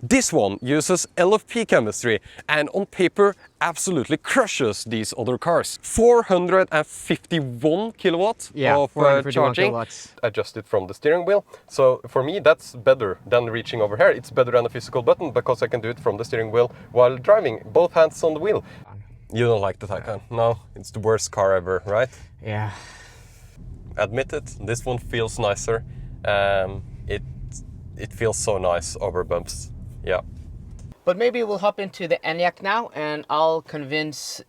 This one uses LFP chemistry and on paper absolutely crushes these other cars. 451 kilowatts of charging kilowatts. Adjusted from the steering wheel. So for me that's better than reaching over here. It's better than a physical button because I can do it from the steering wheel while driving, both hands on the wheel. You don't like the Taycan? No, it's the worst car ever, right? Yeah. Admit it, this one feels nicer. It feels so nice over bumps. Yeah. But maybe we'll hop into the Enyaq now and I'll convince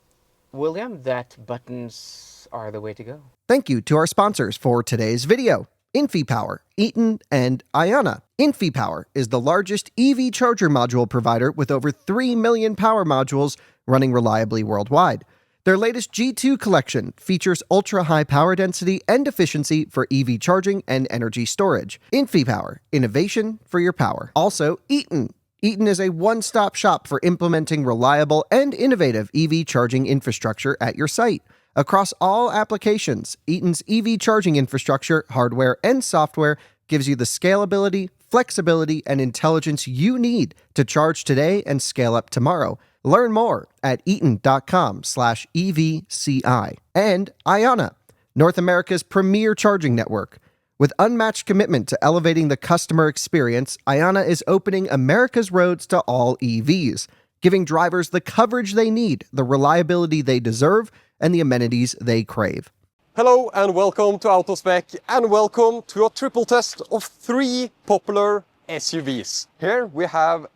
William that buttons are the way to go. Thank you to our sponsors for today's video, InfyPower, Eaton, and Ionna. InfyPower is the largest EV charger module provider with over 3 million power modules running reliably worldwide. Their latest G2 collection features ultra-high power density and efficiency for EV charging and energy storage. InfyPower, innovation for your power. Also, Eaton. Eaton is a one-stop shop for implementing reliable and innovative EV charging infrastructure at your site. Across all applications, Eaton's EV charging infrastructure, hardware, and software gives you the scalability, flexibility, and intelligence you need to charge today and scale up tomorrow. Learn more at eaton.com/EVCI. And Ionna, North America's premier charging network. With unmatched commitment to elevating the customer experience, Ionna is opening America's roads to all EVs, giving drivers the coverage they need, the reliability they deserve, and the amenities they crave. Hello and welcome to AutoSpec and welcome to a triple test of 3 popular SUVs. Here we have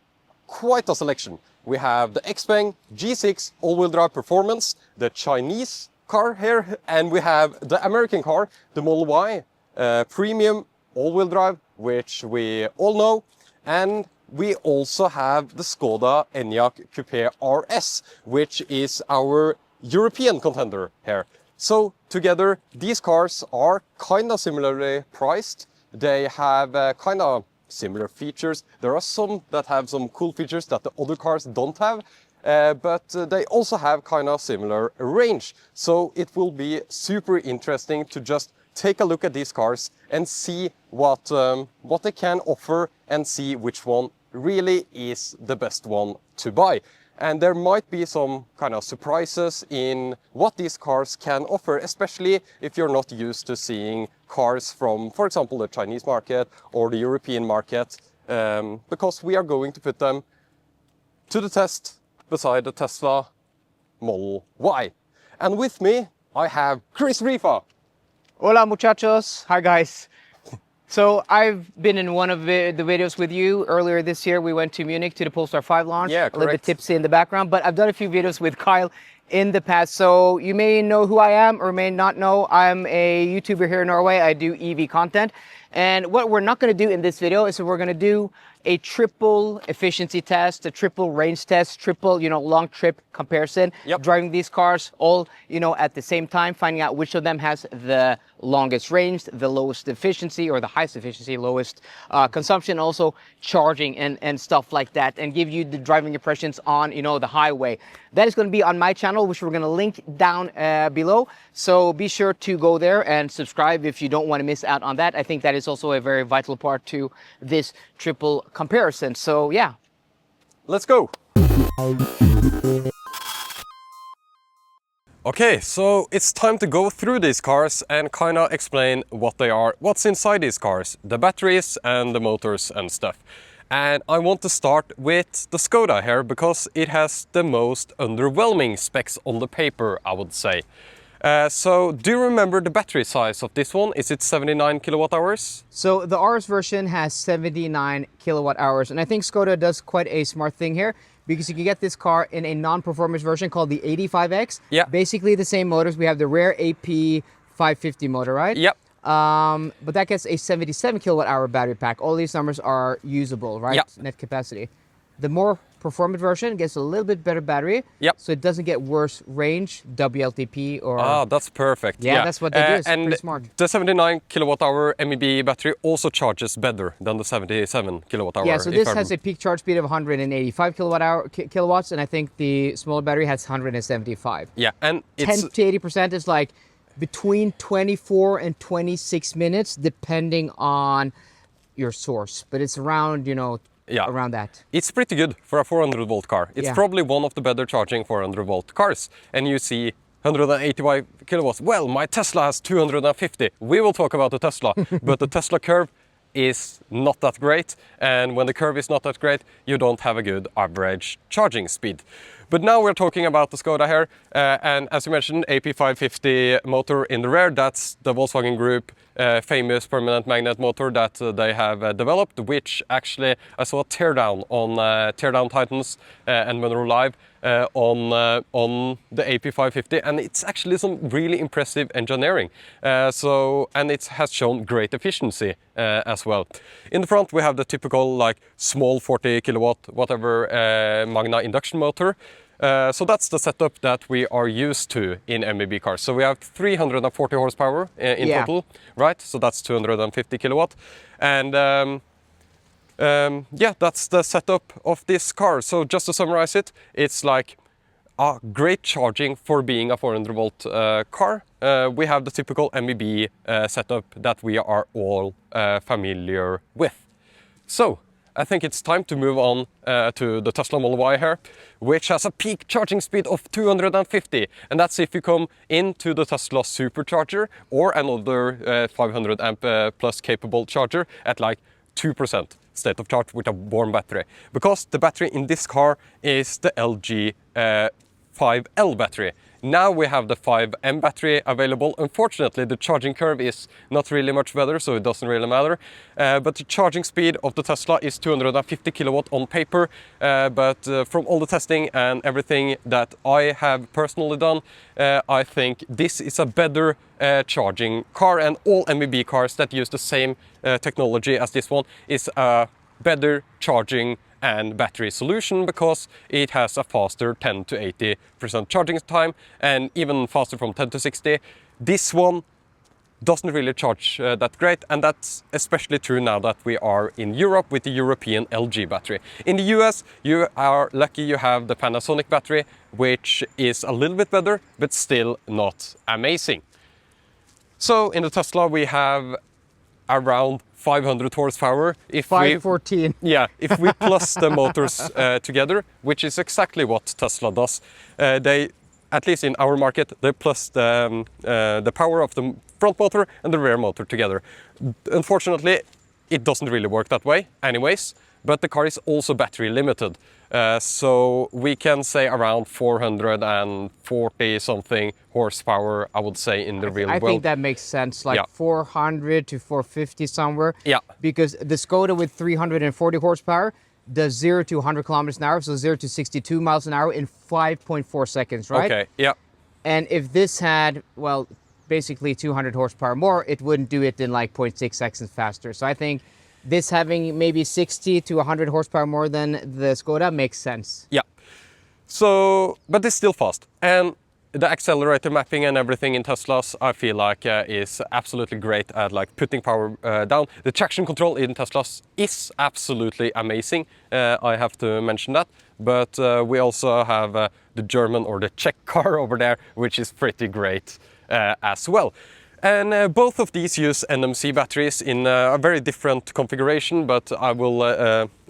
quite a selection. We have the XPENG G6 all-wheel drive performance, the Chinese car here, and we have the American car, the Model Y premium all-wheel drive, which we all know. And we also have the Skoda Enyaq Coupe RS, which is our European contender here. So together, these cars are kind of similarly priced. They have kind of similar features. There are some that have some cool features that the other cars don't have, but they also have kind of similar range. So it will be super interesting to just take a look at these cars and see what they can offer and see which one really is the best one to buy. And there might be some kind of surprises in what these cars can offer, especially if you're not used to seeing cars from, for example, the Chinese market or the European market, because we are going to put them to the test beside the Tesla Model Y. And with me, I have Kris. Hola muchachos. Hi guys. So I've been in one of the videos with you earlier this year. We went to Munich to the Polestar 5 launch. Yeah, correct. A little bit tipsy in the background, but I've done a few videos with Kyle in the past. So you may know who I am or may not know. I'm a YouTuber here in Norway. I do EV content. And what we're not going to do in this video is we're going to do a triple efficiency test, a triple range test, triple, long trip comparison. Yep. Driving these cars all, at the same time, finding out which of them has the longest range, the lowest efficiency, or the highest efficiency, lowest consumption, also charging and stuff like that, and give you the driving impressions on, the highway. That is going to be on my channel, which we're going to link down below. So be sure to go there and subscribe if you don't want to miss out on that. I think that is also a very vital part to this triple comparison. So yeah, let's go. Okay, so it's time to go through these cars and kind of explain what they are, what's inside these cars, the batteries and the motors and stuff. And I want to start with the Skoda here because it has the most underwhelming specs on the paper, I would say. So do you remember the battery size of this one? Is it 79 kilowatt hours? So the RS version has 79 kilowatt hours, and I think Skoda does quite a smart thing here, because you can get this car in a non-performance version called the 85X. Yeah. Basically the same motors. We have the rare AP 550 motor, right? Yep. But that gets a 77 kilowatt hour battery pack. All these numbers are usable, right? Yep. Net capacity. The more performant version gets a little bit better battery. Yep. So it doesn't get worse range, WLTP or... Ah, that's perfect. Yeah, that's what they do. It's and pretty smart. The 79 kilowatt hour MEB battery also charges better than the 77 kilowatt hour. Yeah, so this has a peak charge speed of 185 kilowatts, and I think the smaller battery has 175. Yeah, and it's 10 to 80% is like between 24 and 26 minutes, depending on your source. But it's around, around that. It's pretty good for a 400-volt car. It's probably one of the better charging 400-volt cars. And you see 185 kilowatts. Well, my Tesla has 250. We will talk about the Tesla, but the Tesla curve is not that great. And when the curve is not that great, you don't have a good average charging speed. But now we're talking about the Skoda here. And as you mentioned, AP550 motor in the rear. That's the Volkswagen Group famous permanent magnet motor that they have developed, which actually I saw a teardown on Teardown Titans and Monroe Live on the AP550, and it's actually some really impressive engineering. And it has shown great efficiency as well. In the front we have the typical like small 40 kilowatt whatever Magna induction motor. So that's the setup that we are used to in MEB cars. So we have 340 horsepower in total, right? So that's 250 kilowatt. And that's the setup of this car. So just to summarize it, it's like a great charging for being a 400-volt car. We have the typical MEB setup that we are all familiar with. So I think it's time to move on to the Tesla Model Y here, which has a peak charging speed of 250. And that's if you come into the Tesla supercharger or another 500 amp plus capable charger at like 2% state of charge with a warm battery. Because the battery in this car is the LG 5L battery. Now we have the 5M battery available. Unfortunately, the charging curve is not really much better, so it doesn't really matter. But the charging speed of the Tesla is 250 kilowatt on paper. But from all the testing and everything that I have personally done, I think this is a better charging car, and all MEB cars that use the same technology as this one is a better charging and battery solution, because it has a faster 10 to 80% charging time and even faster from 10 to 60. This one doesn't really charge that great, and that's especially true now that we are in Europe with the European LG battery. In the US, you are lucky you have the Panasonic battery, which is a little bit better, but still not amazing. So in the Tesla we have around 500 horsepower. If 514. if we plus the motors together, which is exactly what Tesla does. They, at least in our market, they plus the power of the front motor and the rear motor together. Unfortunately, it doesn't really work that way anyways, but the car is also battery limited. So we can say around 440 something horsepower, I would say, in the real world. I think that makes sense, like 400 to 450 somewhere. Yeah. Because the Skoda with 340 horsepower does 0 to 100 kilometers an hour, so 0 to 62 miles an hour in 5.4 seconds, right? Okay, yeah. And if this had, well, basically 200 horsepower more, it wouldn't do it in like 0.6 seconds faster. So I think this having maybe 60 to 100 horsepower more than the Skoda makes sense. Yeah. So, but it's still fast. And the accelerator mapping and everything in Teslas, I feel like is absolutely great at like putting power down. The traction control in Teslas is absolutely amazing. I have to mention that. But we also have the German or the Czech car over there, which is pretty great as well. And both of these use NMC batteries in a very different configuration, but I will,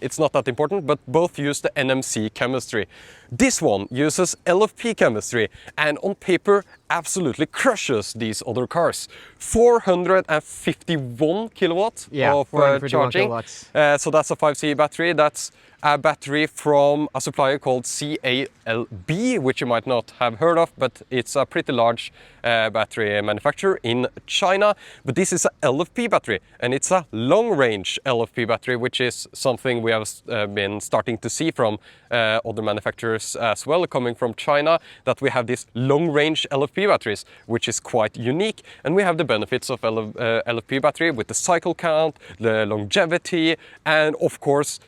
it's not that important, but both use the NMC chemistry. This one uses LFP chemistry and on paper absolutely crushes these other cars. 451 kilowatts of charging. Kilowatts. So that's a 5C battery. That's a battery from a supplier called CALB, which you might not have heard of, but it's a pretty large battery manufacturer in China. But this is a LFP battery, and it's a long-range LFP battery, which is something we have been starting to see from other manufacturers as well, coming from China, that we have these long-range LFP batteries, which is quite unique. And we have the benefits of LFP battery with the cycle count, the longevity, and of course,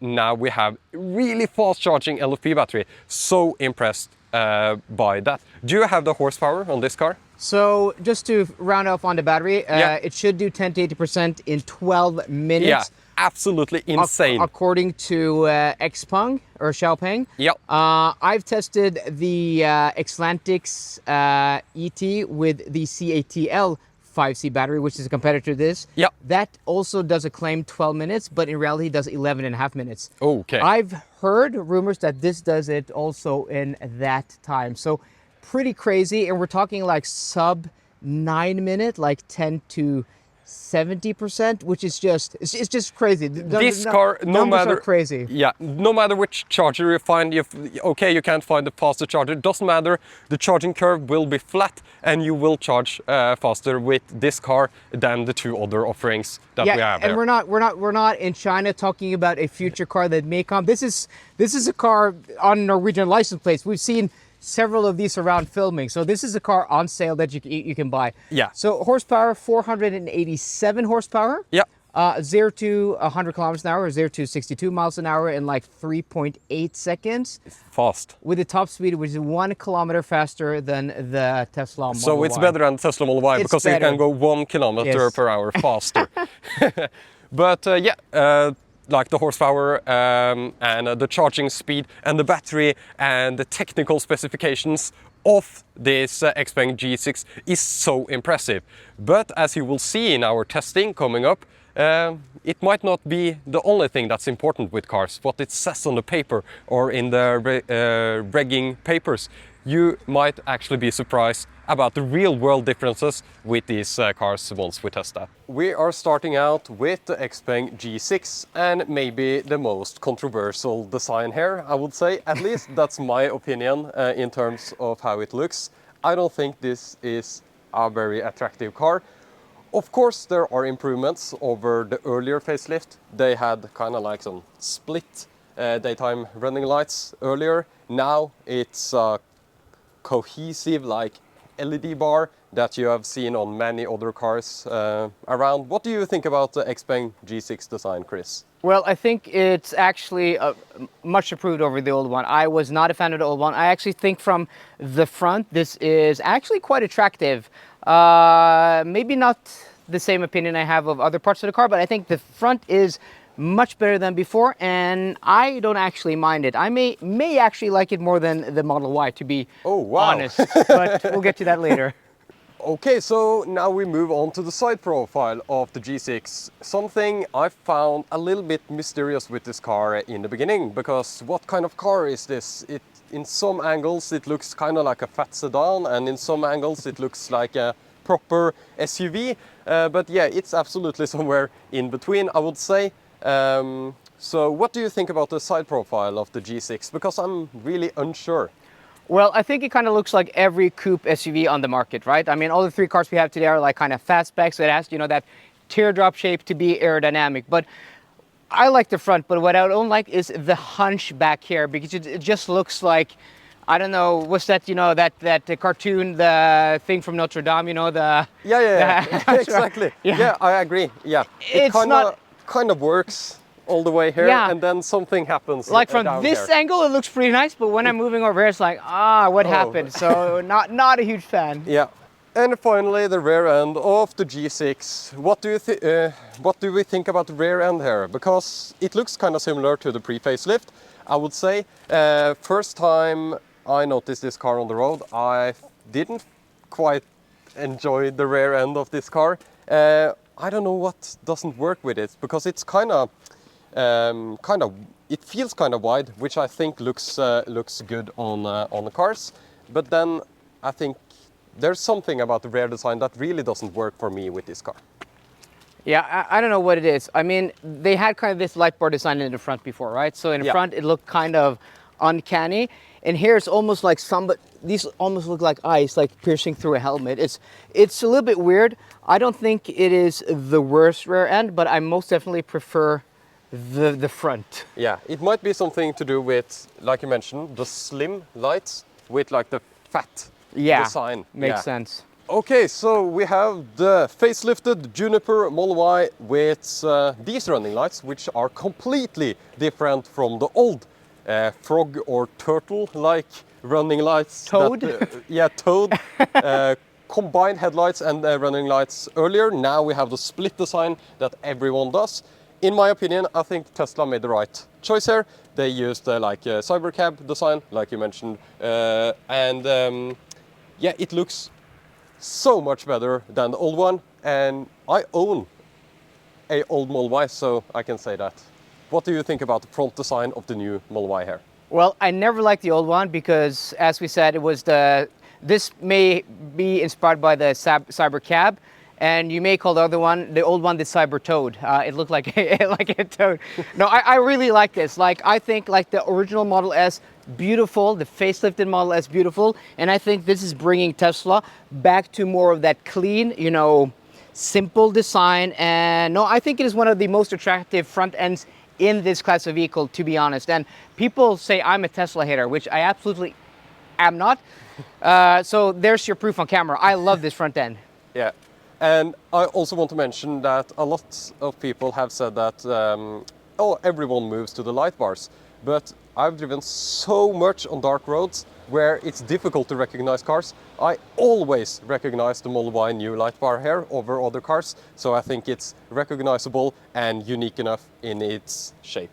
now we have really fast charging LFP battery. So impressed by that. Do you have the horsepower on this car? So just to round off on the battery, it should do 10 to 80% in 12 minutes. Yeah, absolutely insane. According to XPENG or XPENG. Yeah. I've tested the Xlantix ET with the CATL 5C battery, which is a competitor to this. Yeah. That also does a claim 12 minutes, but in reality does 11 and a half minutes. Okay. I've heard rumors that this does it also in that time. So pretty crazy. And we're talking like sub 9 minute, like 10 to 70%, which is just, it's just crazy. This car, no matter, are crazy. Yeah, no matter which charger you find, okay, you can't find the faster charger. It doesn't matter. The charging curve will be flat, and you will charge faster with this car than the two other offerings that we have and here. we're not in China talking about a future car that may come. This is a car on Norwegian license plates. We've seen several of these around filming. So this is a car on sale that you can buy. Yeah. So horsepower, 487 horsepower. Yeah. 0 to 100 kilometers an hour, 0 to 62 miles an hour in like 3.8 seconds. Fast. With a top speed, which is 1 kilometer faster than the Tesla Model So it's Y. better than Tesla Model Y because it can go 1 kilometer Yes. per hour faster. But like the horsepower and the charging speed and the battery and the technical specifications of this XPENG G6 is so impressive. But as you will see in our testing coming up, it might not be the only thing that's important with cars, what it says on the paper or in the regging papers. You might actually be surprised about the real world differences with these cars once we test that. We are starting out with the XPENG G6 and maybe the most controversial design here, I would say. At least that's my opinion in terms of how it looks. I don't think this is a very attractive car. Of course, there are improvements over the earlier facelift. They had kind of like some split daytime running lights earlier. Now it's cohesive like LED bar that you have seen on many other cars around. What do you think about the XPENG G6 design, Kris? Well, I think it's actually much improved over the old one. I was not a fan of the old one. I actually think from the front, this is actually quite attractive. Maybe not the same opinion I have of other parts of the car, but I think the front is much better than before, and I don't actually mind it. I may actually like it more than the Model Y, to be honest, but we'll get to that later. Okay, so now we move on to the side profile of the G6. Something I found a little bit mysterious with this car in the beginning, because what kind of car is this? In some angles it looks kind of like a fat sedan, and in some angles it looks like a proper SUV, but yeah, it's absolutely somewhere in between, I would say. So what do you think about the side profile of the G6? Because I'm really unsure. Well, I think it kind of looks like every coupe SUV on the market, right? I mean, all the three cars we have today are like kind of fastbacks, so it has, you know, that teardrop shape to be aerodynamic. But I like the front, but what I don't like is the hunch back here, because it just looks like, I don't know, what's that, you know, that cartoon, the thing from Notre Dame, you know, the... Yeah, exactly. Yeah, I agree. Yeah, it kind of works all the way here, and then something happens. Like from this angle, it looks pretty nice, but when I'm moving over here, it's like, what happened? So not a huge fan. Yeah. And finally, the rear end of the G6. What do we think about the rear end here? Because it looks kind of similar to the pre-facelift, I would say. First time I noticed this car on the road, I didn't quite enjoy the rear end of this car. I don't know what doesn't work with it, because it's it feels kind of wide, which I think looks good on the cars. But then I think there's something about the rear design that really doesn't work for me with this car. Yeah, I don't know what it is. I mean, they had kind of this light bar design in the front before, right? So in the front, it looked kind of uncanny. And here it's almost like these almost look like eyes, like piercing through a helmet. It's a little bit weird. I don't think it is the worst rear end, but I most definitely prefer the front. Yeah, it might be something to do with, like you mentioned, the slim lights with like the fat design. Makes sense. Okay, so we have the facelifted Juniper Model Y with these running lights, which are completely different from the old frog or turtle-like running lights. Toad? Toad. Combined headlights and running lights earlier. Now we have the split design that everyone does. In my opinion, I think Tesla made the right choice here. They used like a cybercab design, like you mentioned, it looks so much better than the old one, and I own a old Model Y, so I can say that. What do you think about the front design of the new Model Y here? Well, I never liked the old one because, as we said, it was this may be inspired by the Cyber Cab, and you may call the old one, the Cyber Toad. It looked like like a toad. No, I really like this. Like, I think like the original Model S, beautiful, the facelifted Model S, beautiful, and I think this is bringing Tesla back to more of that clean, you know, simple design. And no, I think it is one of the most attractive front ends in this class of vehicle, to be honest. And people say I'm a Tesla hater, which I absolutely am not. So there's your proof on camera. I love this front end. Yeah, and I also want to mention that a lot of people have said that, oh, everyone moves to the light bars. But I've driven so much on dark roads where it's difficult to recognize cars. I always recognize the Model Y new light bar here over other cars. So I think it's recognizable and unique enough in its shape.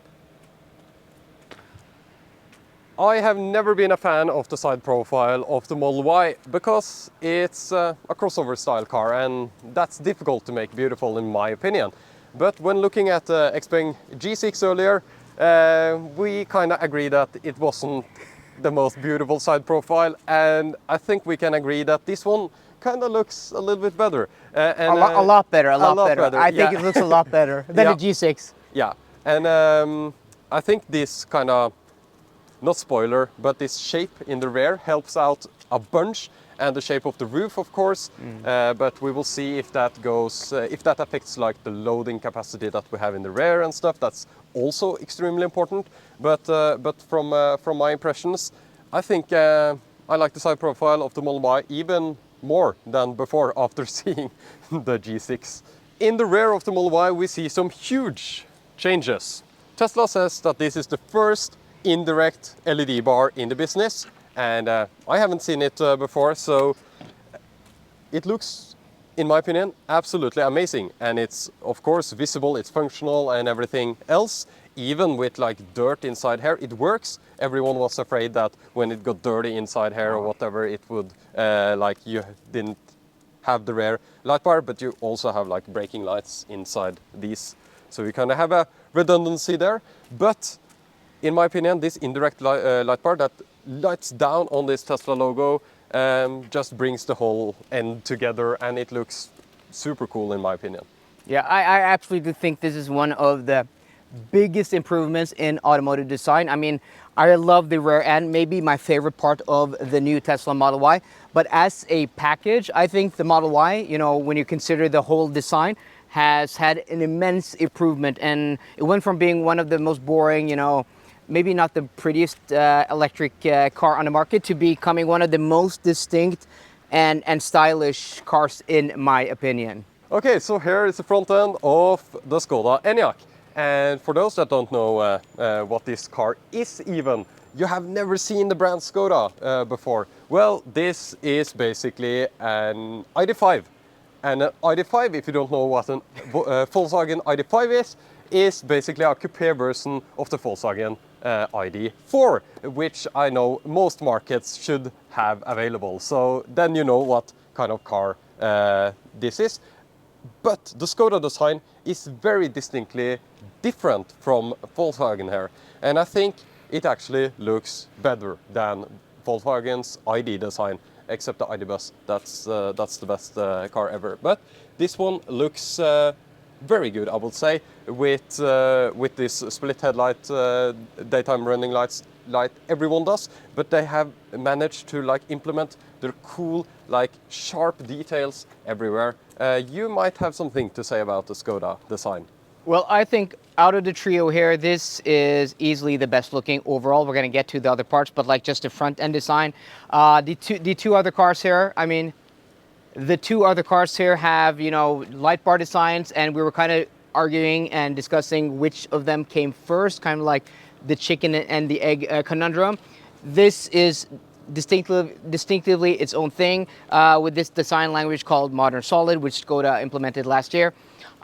I have never been a fan of the side profile of the Model Y because it's a crossover style car, and that's difficult to make beautiful in my opinion. But when looking at the XPENG G6 earlier, we kind of agree that it wasn't the most beautiful side profile, and I think we can agree that this one kind of looks a little bit better. A lot better. I think it looks a lot better than Yeah. the G6. Yeah, and I think this kind of, not spoiler, but this shape in the rear helps out a bunch, and the shape of the roof, of course. But we will see if that goes, if that affects like the loading capacity that we have in the rear and stuff. That's also extremely important. But from my impressions, I think I like the side profile of the Model Y even more than before after seeing the G6. In the rear of the Model Y, we see some huge changes. Tesla says that this is the first indirect LED bar in the business, and I haven't seen it before, so it looks, in my opinion, absolutely amazing. And it's of course visible, it's functional and everything else. Even with like dirt inside here, it works. Everyone was afraid that when it got dirty inside here or whatever, it would like you didn't have the rear light bar, but you also have like braking lights inside these, so you kind of have a redundancy there. But in my opinion, this indirect light bar that lights down on this Tesla logo just brings the whole end together, and it looks super cool in my opinion. Yeah, I absolutely think this is one of the biggest improvements in automotive design. I mean, I love the rear end, maybe my favorite part of the new Tesla Model Y. But as a package, I think the Model Y, you know, when you consider the whole design, has had an immense improvement. And it went from being one of the most boring, you know, maybe not the prettiest electric car on the market, to becoming one of the most distinct and stylish cars in my opinion. Okay, so here is the front end of the Skoda Enyaq. And for those that don't know what this car is even, you have never seen the brand Skoda before. Well, this is basically an ID.5. And an ID.5, if you don't know what a Volkswagen ID.5 is basically a coupe version of the Volkswagen ID.4, which I know most markets should have available. So then you know what kind of car this is. But the Skoda design is very distinctly different from Volkswagen here. And I think it actually looks better than Volkswagen's ID design, except the ID Bus. That's the best car ever. But this one looks very good, I would say, with this split headlight, daytime running light everyone does, but they have managed to like implement the cool, like sharp details everywhere. You might have something to say about the Skoda design. Well, I think out of the trio here, this is easily the best looking overall. We're going to get to the other parts, but like just the front end design. The two other cars here, I mean, the two other cars here have, you know, light bar designs, and we were kind of arguing and discussing which of them came first, kind of like the chicken and the egg conundrum. This is distinctively its own thing with this design language called Modern Solid, which Skoda implemented last year.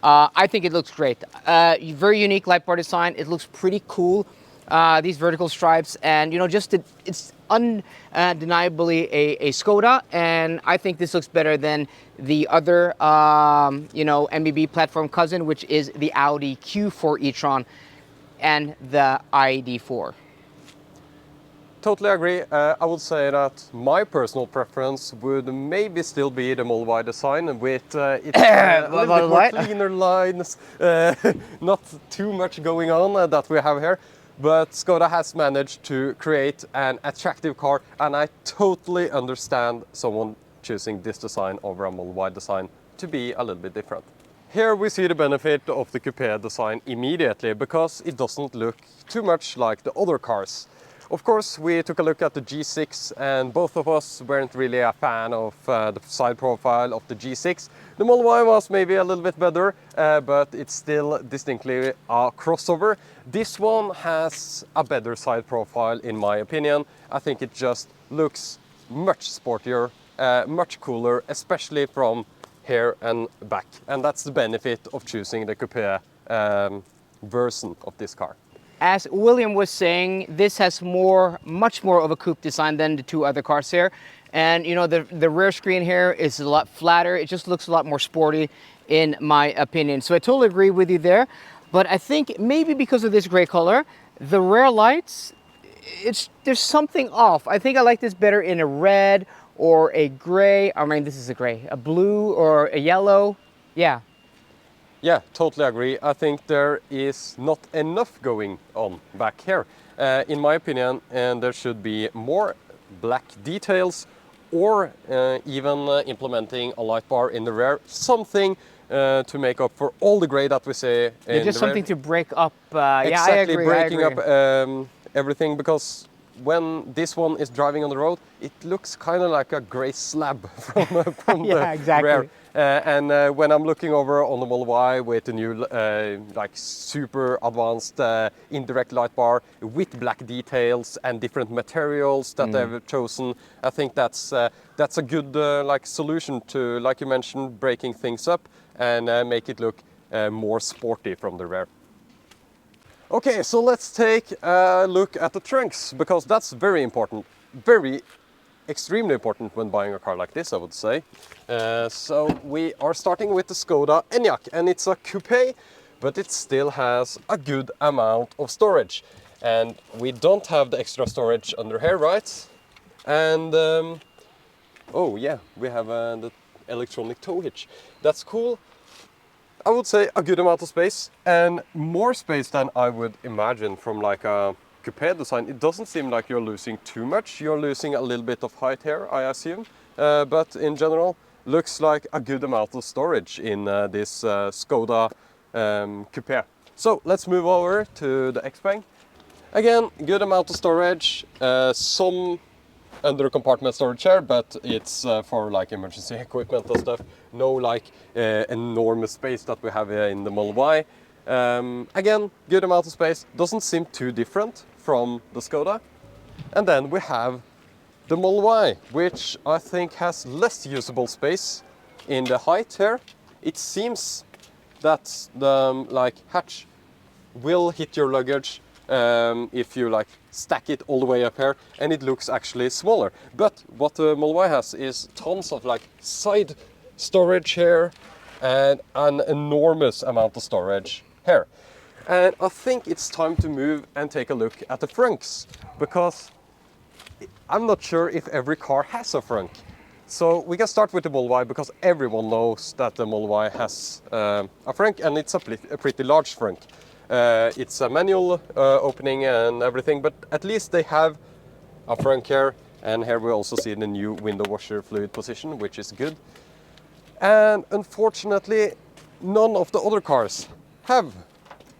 I think it looks great. Very unique light bar design. It looks pretty cool. these vertical stripes, and it's undeniably a Skoda, and I think this looks better than the other MBB platform cousin, which is the Audi Q4 e-tron and the ID4. Totally agree. I would say that my personal preference would maybe still be the Model Y design with its a little bit more cleaner lines, not too much going on that we have here. But Skoda has managed to create an attractive car, and I totally understand someone choosing this design over a Model Y design to be a little bit different. Here we see the benefit of the coupe design immediately because it doesn't look too much like the other cars. Of course, we took a look at the G6 and both of us weren't really a fan of the side profile of the G6. The Model Y was maybe a little bit better, but it's still distinctly a crossover. This one has a better side profile in my opinion. I think it just looks much sportier, much cooler, especially from here and back. And that's the benefit of choosing the coupe version of this car. As William was saying, this has much more of a coupe design than the two other cars here. And the rear screen here is a lot flatter. It just looks a lot more sporty in my opinion. So I totally agree with you there. But I think maybe because of this gray color, the rear lights, there's something off. I think I like this better in a red or a gray. I mean, this is a gray, a blue or a yellow. Yeah. Yeah, totally agree. I think there is not enough going on back here. In my opinion, and there should be more black details or even implementing a light bar in the rear. Something to make up for all the gray that we see in just the something rear. to break up. Exactly, yeah, I agree, breaking I agree. up everything, because when this one is driving on the road, it looks kind of like a gray slab from Yeah, the exactly. rear. And when I'm looking over on the Model Y with the new like super advanced indirect light bar with black details and different materials that they've chosen, I think that's a good like solution to, like you mentioned, breaking things up and make it look more sporty from the rear. Okay, so let's take a look at the trunks, because that's very important, extremely important when buying a car like this, I would say. So we are starting with the Skoda Enyaq, and it's a coupe, but it still has a good amount of storage. And we don't have the extra storage under here, right? And oh yeah, we have the electronic tow hitch. That's cool. I would say a good amount of space, and more space than I would imagine from like a coupe design. It doesn't seem like you're losing too much. You're losing a little bit of height here, I assume. But in general, looks like a good amount of storage in this Skoda coupe. So let's move over to the XPENG. Again, good amount of storage, some under compartment storage here, but it's for like emergency equipment and stuff. No like enormous space that we have here in the Model Y. Again, good amount of space, doesn't seem too different from the Skoda. And then we have the Model Y, which I think has less usable space in the height here. It seems that the like hatch will hit your luggage if you like stack it all the way up here, and it looks actually smaller. But what the Model Y has is tons of like side storage here and an enormous amount of storage here. And I think it's time to move and take a look at the frunks, because I'm not sure if every car has a frunk. So we can start with the Model Y, because everyone knows that the Model Y has a frunk, and it's a pretty large frunk. It's a manual opening and everything, but at least they have a frunk here. And here we also see the new window washer fluid position, which is good. And unfortunately, none of the other cars have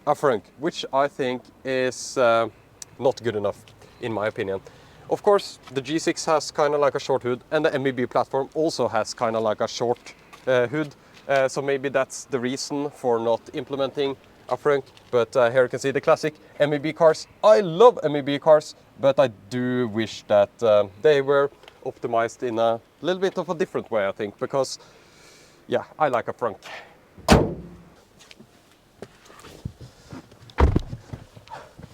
a frunk, which I think is not good enough, in my opinion. Of course, the G6 has kind of like a short hood, and the MBB platform also has kind of like a short hood. So maybe that's the reason for not implementing a frunk. But here you can see the classic MBB cars. I love MBB cars, but I do wish that they were optimized in a little bit of a different way, I think, because yeah, I like a frunk.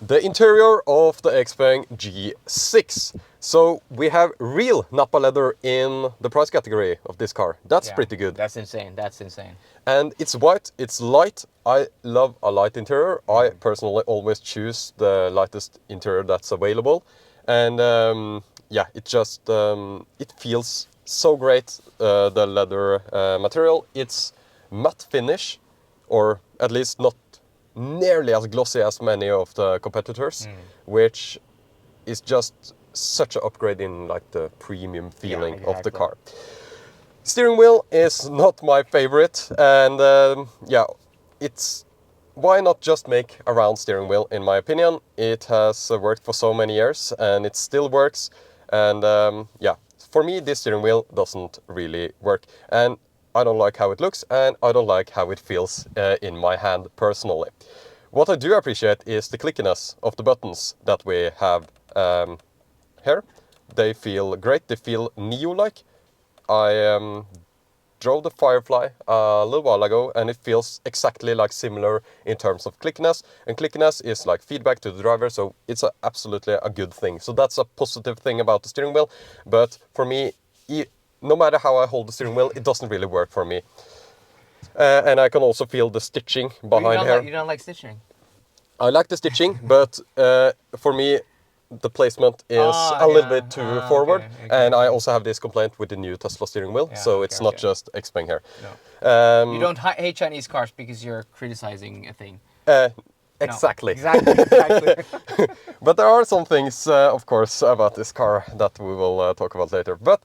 the interior of the XPENG G6. So we have real Nappa leather in the price category of this car. That's pretty good. That's insane. That's insane. And it's white, it's light. I love a light interior. I personally always choose the lightest interior that's available. And yeah, it just, it feels so great, the leather material. It's matte finish, or at least not nearly as glossy as many of the competitors, which is just such an upgrade in like the premium feeling of the car. Steering wheel is not my favorite, and yeah, it's, why not just make a round steering wheel? In my opinion, it has worked for so many years and it still works, and yeah, for me this steering wheel doesn't really work, and I don't like how it looks, and I don't like how it feels in my hand personally. What I do appreciate is the clickiness of the buttons that we have here. They feel great, they feel Neo-like. I drove the Firefly a little while ago, and it feels exactly like similar in terms of clickiness. And clickiness is like feedback to the driver, so it's absolutely a good thing. So that's a positive thing about the steering wheel. But for me, no matter how I hold the steering wheel, it doesn't really work for me. And I can also feel the stitching behind here. You don't like stitching? I like the stitching, but for me, the placement is a little bit too forward. And I also have this complaint with the new Tesla steering wheel, so it's not just XPENG here. No. You don't hate Chinese cars because you're criticizing a thing. Exactly. No. Exactly. But there are some things, of course, about this car that we will talk about later. But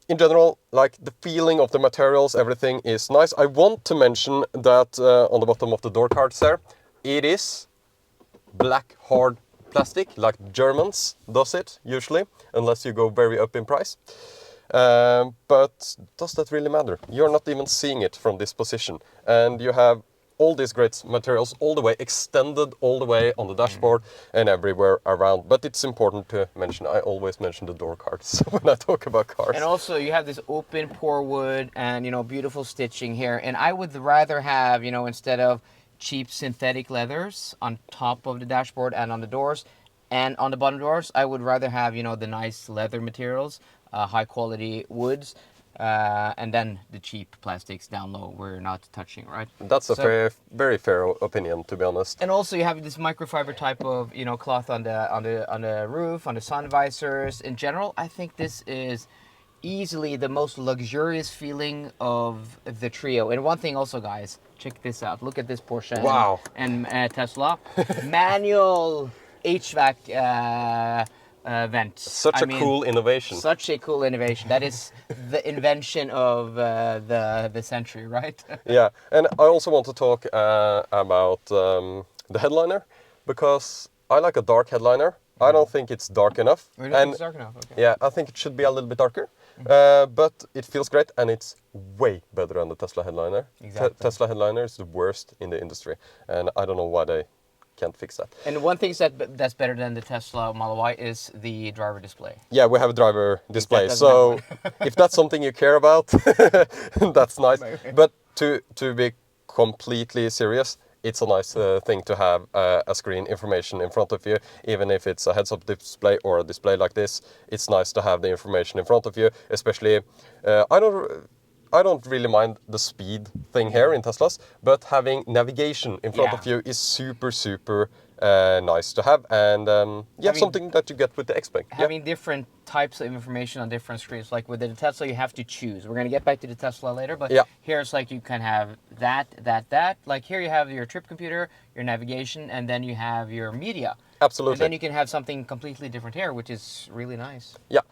in general, like the feeling of the materials, everything is nice. I want to mention that on the bottom of the door cards there, it is black hard plastic, like Germans does it usually, unless you go very up in price. But does that really matter? You're not even seeing it from this position, and you have all these great materials all the way extended all the way on the dashboard and everywhere around. But it's important to mention, I always mention the door cards when I talk about cars. And also you have this open pour wood and, you know, beautiful stitching here. And I would rather have, you know, instead of cheap synthetic leathers on top of the dashboard and on the doors and on the bottom doors, I would rather have, you know, the nice leather materials, high quality woods, and then the cheap plastics down low we're not touching, right? That's a very fair opinion, to be honest. And also you have this microfiber type of, you know, cloth on the roof, on the sun visors. In general, I think this is easily the most luxurious feeling of the trio. And one thing also, guys, check this out. Look at this Porsche. Wow. And Tesla manual HVAC vent. Such a cool innovation. Such a cool innovation. That is the invention of the century, right? Yeah, and I also want to talk about the headliner, because I like a dark headliner. I don't think it's dark enough. You don't think it's dark enough? Okay. Yeah, I think it should be a little bit darker. But it feels great, and it's way better than the Tesla headliner. Exactly. Tesla headliner is the worst in the industry, and I don't know why they can't fix that. And one thing that's better than the Tesla Model Y is the driver display. Yeah, we have a driver display, so if that's something you care about, that's nice. But to be completely serious, it's a nice thing to have a screen information in front of you, even if it's a heads-up display or a display like this. It's nice to have the information in front of you, especially I don't really mind the speed thing here in Teslas, but having navigation in front of you is super, super nice to have, and something that you get with the XPENG. Having different types of information on different screens, like with the Tesla, you have to choose. We're going to get back to the Tesla later, but here it's like you can have that. Like here you have your trip computer, your navigation, and then you have your media. Absolutely. And then you can have something completely different here, which is really nice. Yeah.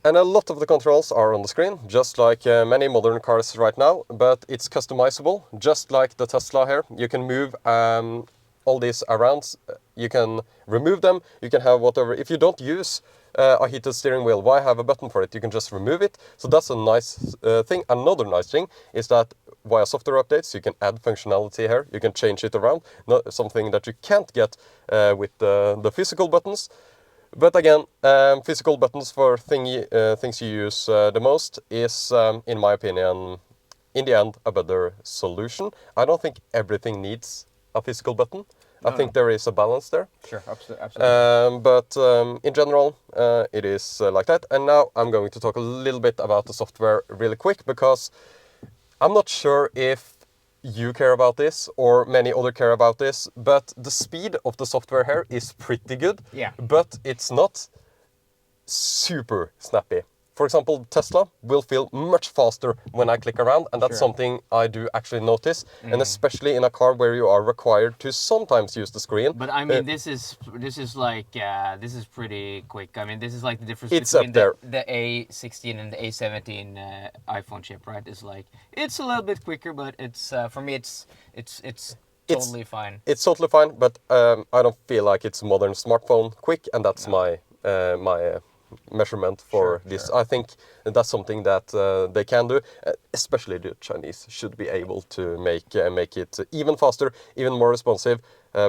And a lot of the controls are on the screen, just like many modern cars right now, but it's customizable, just like the Tesla here. You can move all these around, you can remove them, you can have whatever. If you don't use a heated steering wheel, why have a button for it? You can just remove it. So that's a nice thing. Another nice thing is that via software updates, you can add functionality here. You can change it around, something that you can't get with the physical buttons. But again, physical buttons for things you use the most is, in my opinion, in the end, a better solution. I don't think everything needs a physical button. I think there is a balance there. Sure, absolutely. But in general, it is like that. And now I'm going to talk a little bit about the software really quick, because I'm not sure if you care about this or many other care about this, but the speed of the software here is pretty good. Yeah. But it's not super snappy. For example, Tesla will feel much faster when I click around, and that's something I do actually notice, and especially in a car where you are required to sometimes use the screen. But I mean, this is like this is pretty quick. I mean, this is like the difference It's between up there. the A16 and the A17 iPhone chip, right? It's like it's a little bit quicker, but it's for me it's totally fine. It's totally fine, but I don't feel like it's modern smartphone quick, and that's my measurement for this. I think that's something that they can do, especially the Chinese should be able to make it even faster, even more responsive,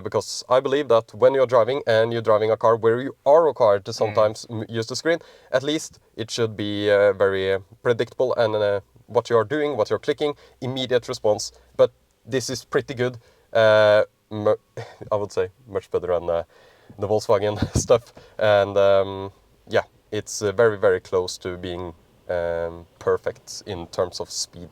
because I believe that when you're driving and you're driving a car where you are required to sometimes use the screen, at least it should be very predictable, and what you're doing, what you're clicking, immediate response. But this is pretty good. I would say much better than the Volkswagen stuff, and yeah, it's very, very close to being perfect in terms of speed.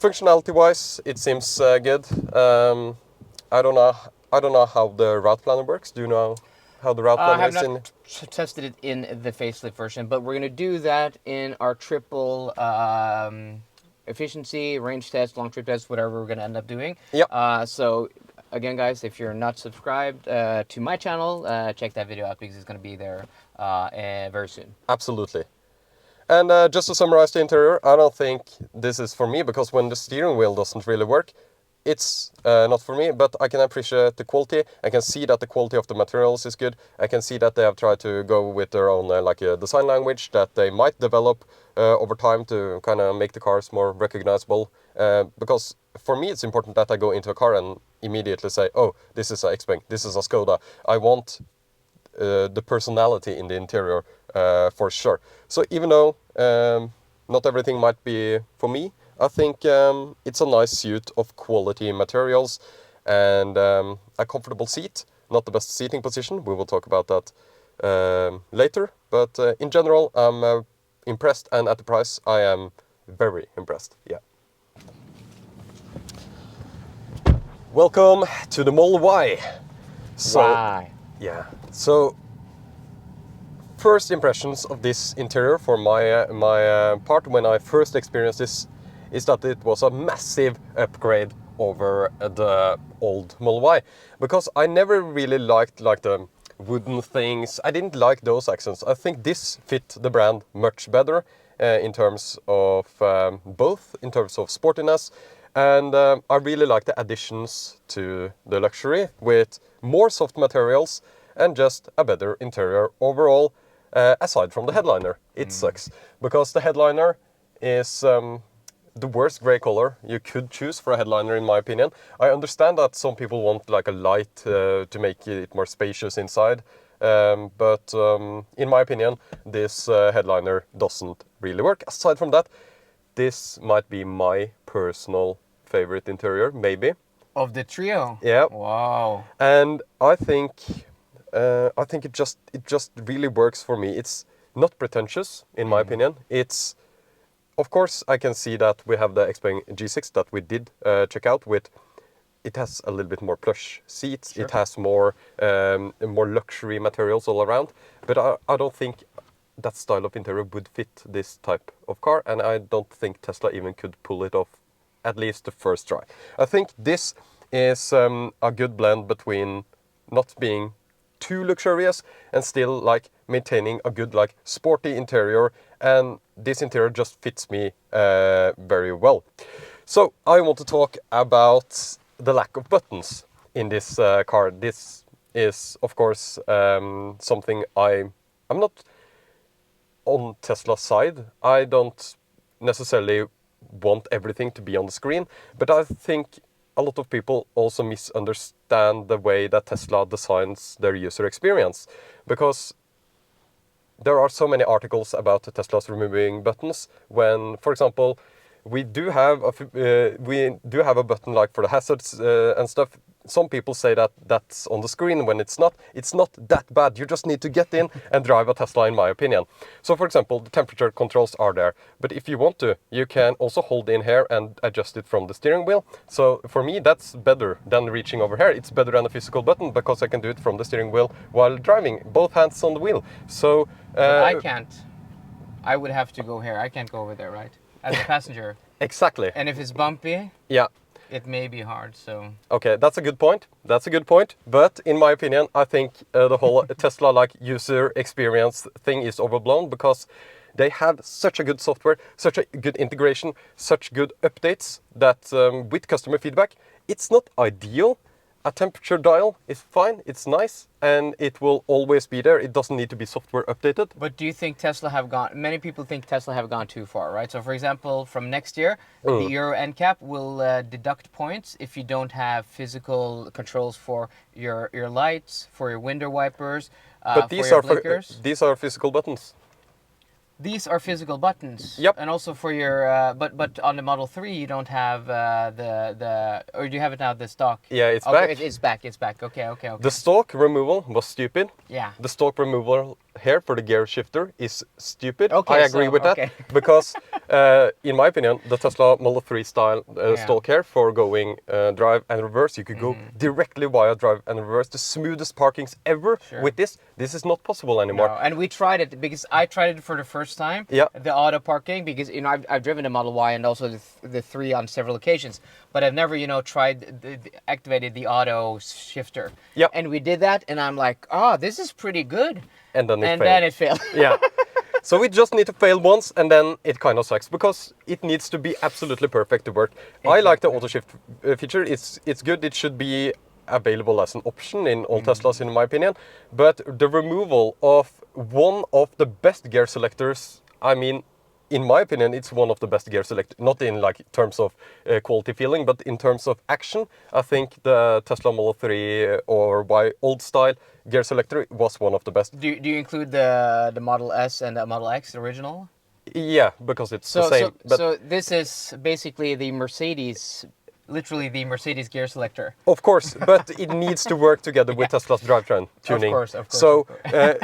Functionality-wise, it seems good. I don't know how the route planner works. Do you know how the route planner is? I have not tested it in the facelift version, but we're gonna do that in our triple efficiency, range test, long trip test, whatever we're gonna end up doing. Yep. So again, guys, if you're not subscribed to my channel, check that video out because it's going to be there very soon. Absolutely. And just to summarize the interior, I don't think this is for me, because when the steering wheel doesn't really work, it's not for me, but I can appreciate the quality. I can see that the quality of the materials is good. I can see that they have tried to go with their own design language that they might develop over time to kind of make the cars more recognizable. Because for me, it's important that I go into a car and immediately say, oh, this is a XPENG, this is a Skoda. I want the personality in the interior for sure. So even though not everything might be for me, I think it's a nice suit of quality materials and a comfortable seat. Not the best seating position, we will talk about that later. But in general, I'm impressed, and at the price, I am very impressed, yeah. Welcome to the Model Y. So, yeah. So, first impressions of this interior for my part when I first experienced this is that it was a massive upgrade over the old Model Y, because I never really liked the wooden things. I didn't like those accents. I think this fit the brand much better in terms of both in terms of sportiness. And I really like the additions to the luxury with more soft materials and just a better interior overall, aside from the headliner. It sucks, because the headliner is the worst grey color you could choose for a headliner, in my opinion. I understand that some people want like a light to make it more spacious inside, but in my opinion, this headliner doesn't really work. Aside from that, this might be my personal favorite interior, maybe. Of the trio? Yeah. Wow. And I think it just really works for me. It's not pretentious, in my opinion. It's, of course, I can see that we have the XPENG G6 that we did check out with. It has a little bit more plush seats. Sure. It has more luxury materials all around. But I don't think that style of interior would fit this type of car, and I don't think Tesla even could pull it off, at least the first try. I think this is a good blend between not being too luxurious and still like maintaining a good like sporty interior, and this interior just fits me very well. So I want to talk about the lack of buttons in this car. This is of course something I'm not on Tesla's side. I don't necessarily want everything to be on the screen, but I think a lot of people also misunderstand the way that Tesla designs their user experience, because there are so many articles about Tesla's removing buttons when, for example, we do have a button like for the hazards and stuff. some people say that that's on the screen when it's not. It's not that bad. You just need to get in and drive a Tesla, in my opinion. So for example, the temperature controls are there, but if you want to, you can also hold in here and adjust it from the steering wheel. So for me, that's better than reaching over here. It's better than a physical button because I can do it from the steering wheel while driving, both hands on the wheel. So But I can't. I would have to go here. I can't go over there, right? As a passenger. Exactly. And if it's bumpy, Yeah. it may be hard, so... Okay, that's a good point. That's a good point. But in my opinion, I think the whole Tesla-like user experience thing is overblown because they have such a good software, such a good integration, such good updates that with customer feedback, it's not ideal. A temperature dial is fine, it's nice, and it will always be there. It doesn't need to be software updated. But do you think Tesla have gone... Many people think Tesla have gone too far, right? So for example, from next year, the Euro NCAP will deduct points if you don't have physical controls for your lights, for your window wipers, But for your blinkers. these are physical buttons. These are physical buttons. Yep. And also for your, but on the Model 3 you don't have or do you have it now, the stock? Yeah, it's okay, back. It's back, it's back. Okay. The stalk removal was stupid. Yeah. The stalk removal here for the gear shifter is stupid. Okay, I agree with that because, in my opinion, the Tesla Model 3 style stalk here for going drive and reverse, you could go directly via drive and reverse, the smoothest parkings ever. Sure. With this is not possible anymore. No, and we tried it because I tried it for the first time. Yeah. The auto parking, because I've driven the Model Y and also the 3 on several occasions, but I've never tried activated the auto shifter. Yeah. And we did that, and I'm like, oh, this is pretty good. And then it failed. Yeah. So we just need to fail once, and then it kind of sucks because it needs to be absolutely perfect to work. Exactly. I like the auto shift feature. It's good. It should be available as an option in all Teslas, in my opinion. But the removal of one of the best gear selectors, I mean, in my opinion, it's one of the best gear selectors, not in terms of quality feeling, but in terms of action. I think the Tesla Model 3 or Y old style gear selector was one of the best. Do you include the Model S and the Model X, the original? Yeah, because it's the same. So this is basically the Mercedes, literally the Mercedes gear selector. Of course, but it needs to work together with Tesla's drivetrain tuning. Of course. So,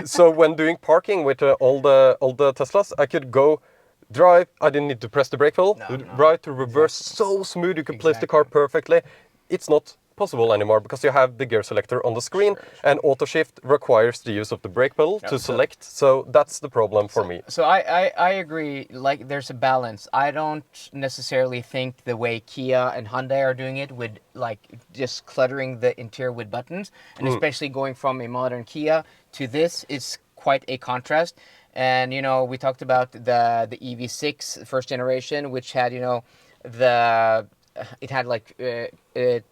so when doing parking with all the Teslas, I could go drive. I didn't need to press the brake pedal. Right to reverse, so smooth. You can place the car perfectly. It's not possible anymore because you have the gear selector on the screen, and auto shift requires the use of the brake pedal to select. So that's the problem for me. So I agree. Like, there's a balance. I don't necessarily think the way Kia and Hyundai are doing it with just cluttering the interior with buttons, and especially going from a modern Kia to this is quite a contrast. And we talked about the EV6 first generation, which had it had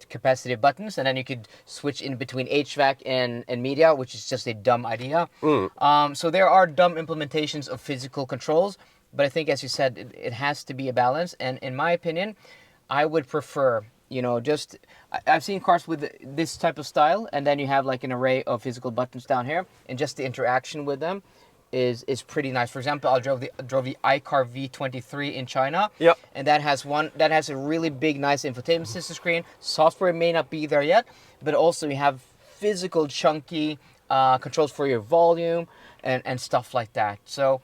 capacitive buttons, and then you could switch in between HVAC and media, which is just a dumb idea. So there are dumb implementations of physical controls, but I think, as you said, it has to be a balance. And in my opinion, I would prefer, I've seen cars with this type of style, and then you have an array of physical buttons down here, and just the interaction with them is pretty nice. For example, I drove the iCar V23 in China, and that has a really big, nice infotainment system screen. Software may not be there yet, but also you have physical, chunky controls for your volume and stuff like that. So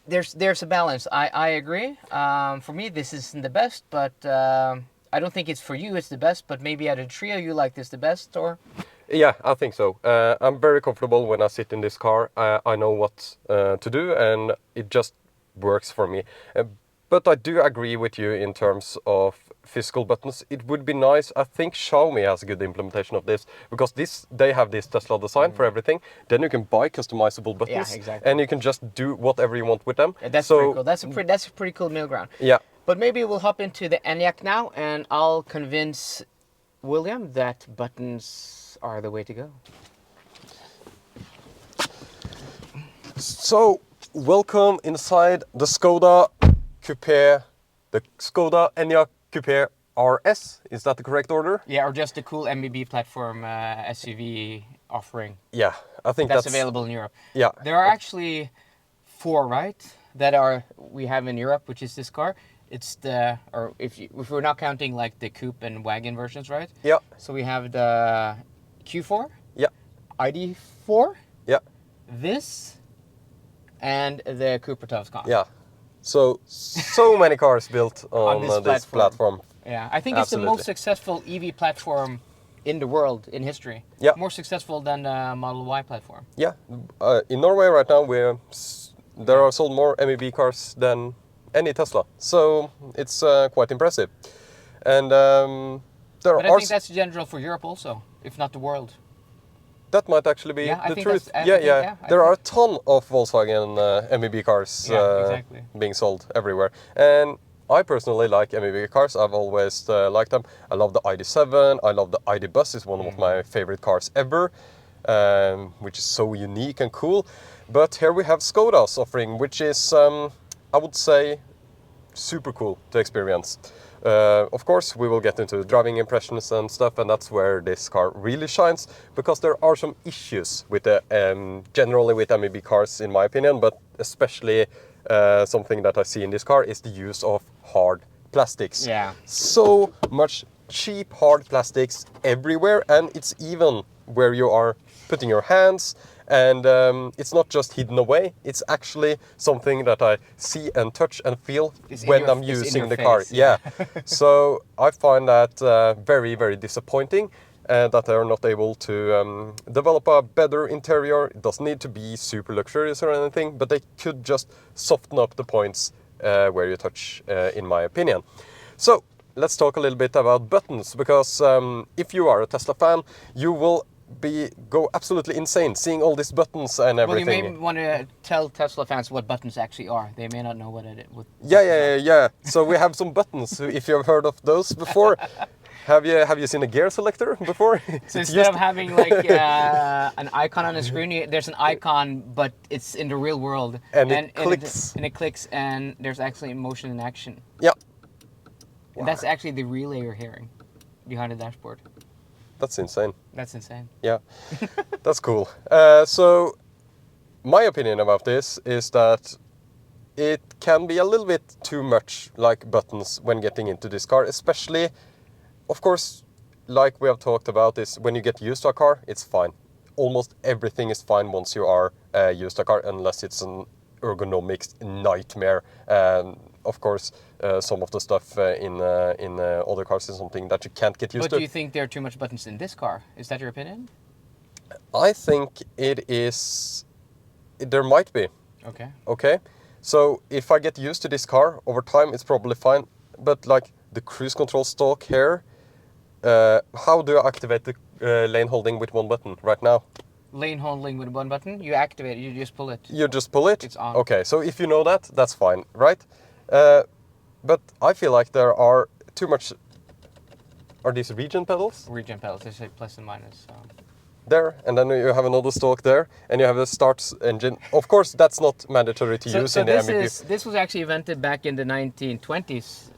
there's a balance. I agree. For me, this isn't the best, but I don't think it's for you. It's the best, but maybe out of the trio, you like this the best, or? Yeah, I think so. I'm very comfortable when I sit in this car. I know what to do, and it just works for me. But I do agree with you in terms of physical buttons. It would be nice. I think Xiaomi has a good implementation of this, because they have this Tesla design for everything. Then you can buy customizable buttons, and you can just do whatever you want with them. That's pretty cool. That's a pretty cool middle ground. Yeah. But maybe we'll hop into the Enyaq now, and I'll convince William that buttons are the way to go. So, welcome inside the Skoda Coupe, the Skoda Enyaq Coupe RS. Is that the correct order? Yeah, or just the cool MBB platform SUV offering. Yeah, I think that's available in Europe. Yeah. There are actually 4, right, we have in Europe, which is this car. it's the, or if we're not counting like the coupe and wagon versions, right? Yeah. So we have the Q4. Yeah. ID4. Yeah. This. And the Cooper Toscan. Yeah. So many cars built on this platform. Yeah, I think Absolutely. It's the most successful EV platform in the world, in history. Yeah. More successful than the Model Y platform. Yeah. In Norway right now, there are sold more MEB cars than any Tesla. So it's quite impressive. And But I think that's general for Europe also, if not the world. That might actually be the truth. There are a ton of Volkswagen MEB cars being sold everywhere. And I personally like MEB cars. I've always liked them. I love the ID7. I love the ID Bus. It's one of my favorite cars ever, which is so unique and cool. But here we have Skoda's offering, which is, I would say, super cool to experience. Of course, we will get into driving impressions and stuff, and that's where this car really shines, because there are some issues with the generally with MEB cars, in my opinion, but especially something that I see in this car is the use of hard plastics. Yeah. So much cheap hard plastics everywhere, and it's even where you are putting your hands. And it's not just hidden away, it's actually something that I see and touch and feel when I'm using the car. Yeah. So I find that very, very disappointing that they are not able to develop a better interior. It doesn't need to be super luxurious or anything, but they could just soften up the points where you touch, in my opinion. So let's talk a little bit about buttons, because if you are a Tesla fan, you will go absolutely insane seeing all these buttons and everything. Well, you may want to tell Tesla fans what buttons actually are. They may not know what it is. Yeah. So we have some buttons. If you have heard of those before, have you seen a gear selector before? So instead of having like an icon on the screen, there's an icon, but it's in the real world, and it clicks. And it clicks, and there's actually motion and action. Yeah. And that's actually the relay you're hearing behind the dashboard. That's insane. That's insane. Yeah, that's cool. So my opinion about this is that it can be a little bit too much like buttons when getting into this car, especially, of course, like we have talked about this, when you get used to a car, it's fine. Almost everything is fine once you are used to a car, unless it's an ergonomics nightmare. Of course, some of the stuff in other cars is something that you can't get used to. But do you think there are too much buttons in this car? Is that your opinion? I think it is. There might be. Okay. Okay. So if I get used to this car over time, it's probably fine. But like the cruise control stalk here, how do I activate the lane holding with one button right now? Lane holding with one button, you activate it, you just pull it. You just pull it? It's on. Okay, so if you know that, that's fine, right? But I feel like there are too much... Are these region pedals? Region pedals, they say plus and minus. So. There, and then you have another stalk there, and you have a start engine. Of course, that's not mandatory to use in the MEB. This was actually invented back in the 1920s.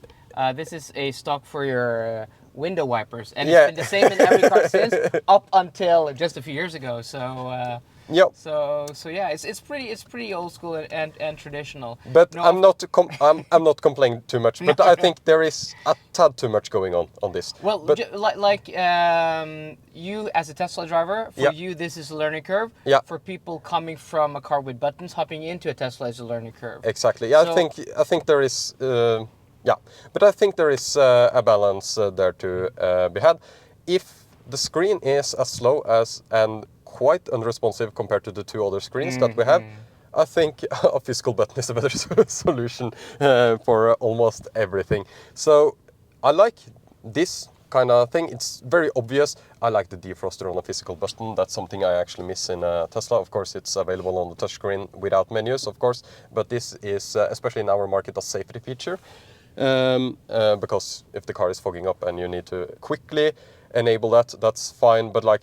This is a stock for your window wipers, and it's been the same in every car since, up until just a few years ago. So, yep. So yeah, it's pretty old school and traditional. But I'm not complaining too much. But I think there is a tad too much going on this. Well, but, you as a Tesla driver, for you this is a learning curve. Yeah. For people coming from a car with buttons, hopping into a Tesla is a learning curve. Exactly. Yeah, so, I think there is. Yeah, but I think there is a balance there to be had. If the screen is as slow as and quite unresponsive compared to the two other screens that we have, I think a physical button is a better solution for almost everything. So I like this kind of thing. It's very obvious. I like the defroster on a physical button. That's something I actually miss in a Tesla. Of course, it's available on the touchscreen without menus, of course, but this is, especially in our market, a safety feature. Because if the car is fogging up and you need to quickly enable that, that's fine. But like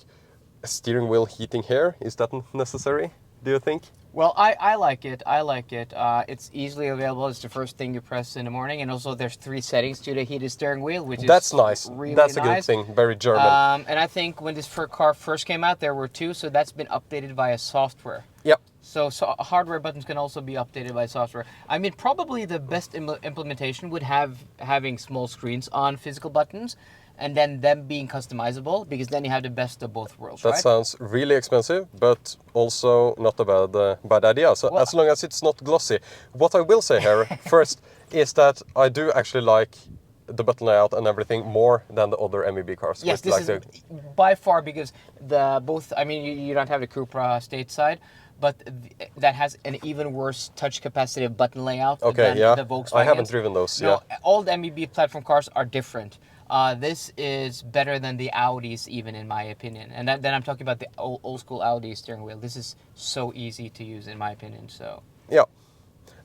a steering wheel heating here, is that necessary, do you think? Well, I like it. I like it. It's easily available. It's the first thing you press in the morning, and also there's 3 settings to the heated steering wheel, which that's is nice. Really that's nice. A good thing. Very German. And I think when this car first came out, there were 2, so that's been updated via software. Yep. So hardware buttons can also be updated by software. I mean, probably the best implementation would have having small screens on physical buttons, and then them being customizable, because then you have the best of both worlds, That right? sounds really expensive, but also not a bad idea. So as long as it's not glossy. What I will say here first is that I do actually like the button layout and everything more than the other MEB cars. Yes, this is by far, because I mean, you don't have the Cupra stateside, but that has an even worse touch capacitive button layout than the Volkswagen. I haven't driven those. No, all the MEB platform cars are different. This is better than the Audis, even in my opinion. And then I'm talking about the old school Audi steering wheel. This is so easy to use, in my opinion. So yeah.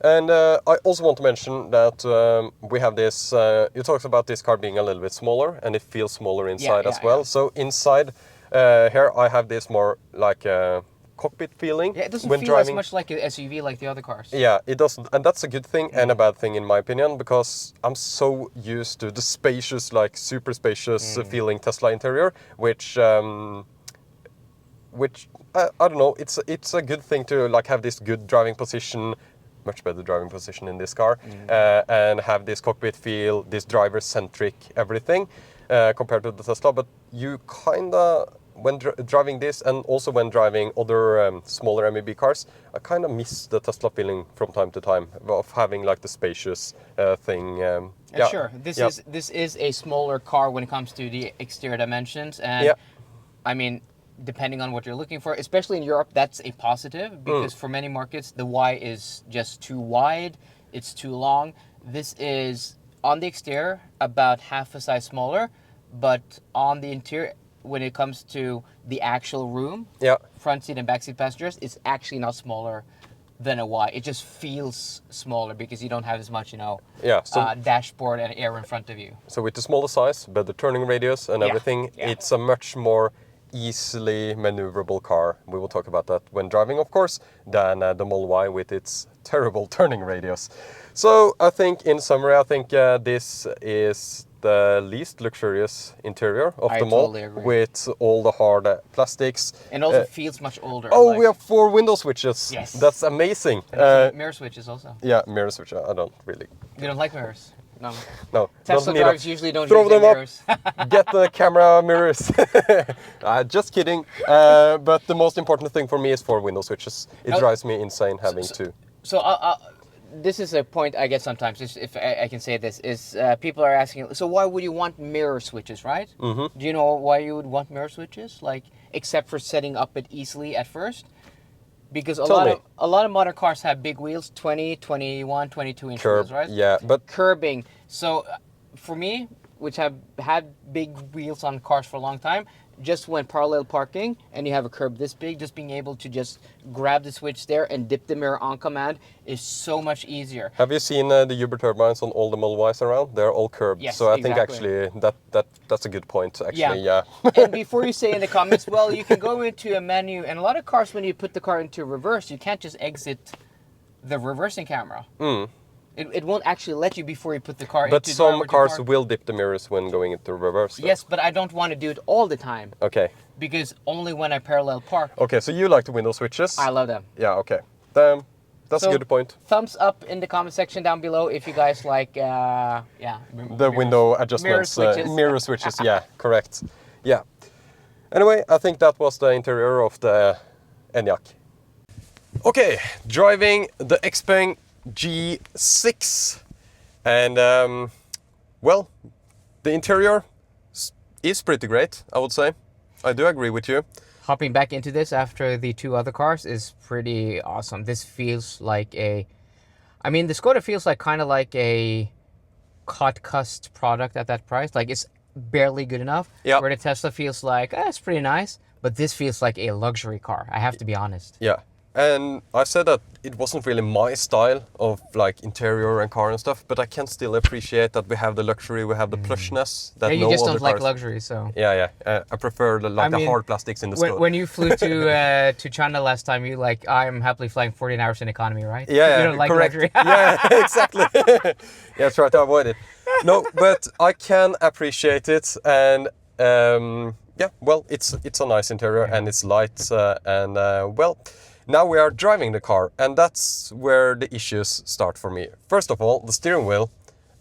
And I also want to mention that we have this, you talked about this car being a little bit smaller, and it feels smaller inside as well. Yeah. So inside here I have this more like cockpit feeling. Yeah, it doesn't when feel driving. as much like an SUV like the other cars. Yeah, it doesn't. And that's a good thing and a bad thing in my opinion, because I'm so used to the spacious, like super spacious feeling Tesla interior, which I don't know, it's a good thing to like have this good driving position, much better driving position in this car, and have this cockpit feel, this driver-centric everything compared to the Tesla. But you kinda, when driving this and also when driving other smaller MEB cars, I kind of miss the Tesla feeling from time to time of having like the spacious thing. Yeah. Sure, this is a smaller car when it comes to the exterior dimensions, and I mean, depending on what you're looking for, especially in Europe, that's a positive, because for many markets the Y is just too wide, it's too long. This is on the exterior about half a size smaller, but on the interior, when it comes to the actual room, front seat and back seat passengers, it's actually not smaller than a Y. It just feels smaller because you don't have as much, dashboard and air in front of you. So with the smaller size, better turning radius and everything, it's a much more easily maneuverable car. We will talk about that when driving, of course, than the Model Y with its terrible turning radius. So I think, in summary, I think this is the least luxurious interior of them all, with all the hard plastics. And also feels much older. Oh, we have 4 window switches. Yes. That's amazing. Mirror switches also. Yeah, mirror switch. I don't really. You don't like mirrors? No. Tesla drivers usually don't throw use them mirrors. Up, get the camera mirrors. Just kidding. But the most important thing for me is 4 window switches. It drives me insane having 2. So this is a point I get sometimes, if I can say this, is people are asking, so why would you want mirror switches, right? Mm-hmm. Do you know why you would want mirror switches? Like, except for setting up it easily at first? Because a lot of modern cars have big wheels, 20, 21, 22 inch wheels, right? Yeah, but curbing. So for me, which have had big wheels on cars for a long time, just when parallel parking and you have a curb this big, just being able to just grab the switch there and dip the mirror on command is so much easier. Have you seen the Uber turbines on all the Model Ys around? They're all curved. Yes, so I think actually that's a good point, actually. Yeah. And before you say in the comments, well, you can go into a menu, and a lot of cars, when you put the car into reverse, you can't just exit the reversing camera. It won't actually let you before you put the car into But some cars will dip the mirrors when going into reverse, though. Yes, but I don't want to do it all the time. Okay. Because only when I parallel park. Okay, so you like the window switches? I love them. Yeah, okay. That's a good point. Thumbs up in the comment section down below if you guys like, the mirrors, window adjustments. Mirror switches, yeah, correct. Yeah. Anyway, I think that was the interior of the Enyaq. Okay, driving the XPENG G6, and well, the interior is pretty great, I would say. I do agree with you. Hopping back into this after the 2 other cars is pretty awesome. This feels like the Skoda feels like kind of like a cut-cust product at that price. Like, it's barely good enough. Yeah. Where the Tesla feels like, it's pretty nice, but this feels like a luxury car. I have to be honest. Yeah. And I said that it wasn't really my style of like interior and car and stuff, but I can still appreciate that we have the luxury, we have the plushness that you just don't like luxury, so. Yeah. I prefer the hard plastics in the Skoda. When you flew to China last time, you like, I'm happily flying 14 hours in economy, right? Yeah, you don't like correct. luxury. Yeah, exactly. Yeah, try to avoid it. No, but I can appreciate it, and yeah, well, it's a nice interior and it's light, and well, Now we are driving the car, and that's where the issues start for me. First of all, the steering wheel.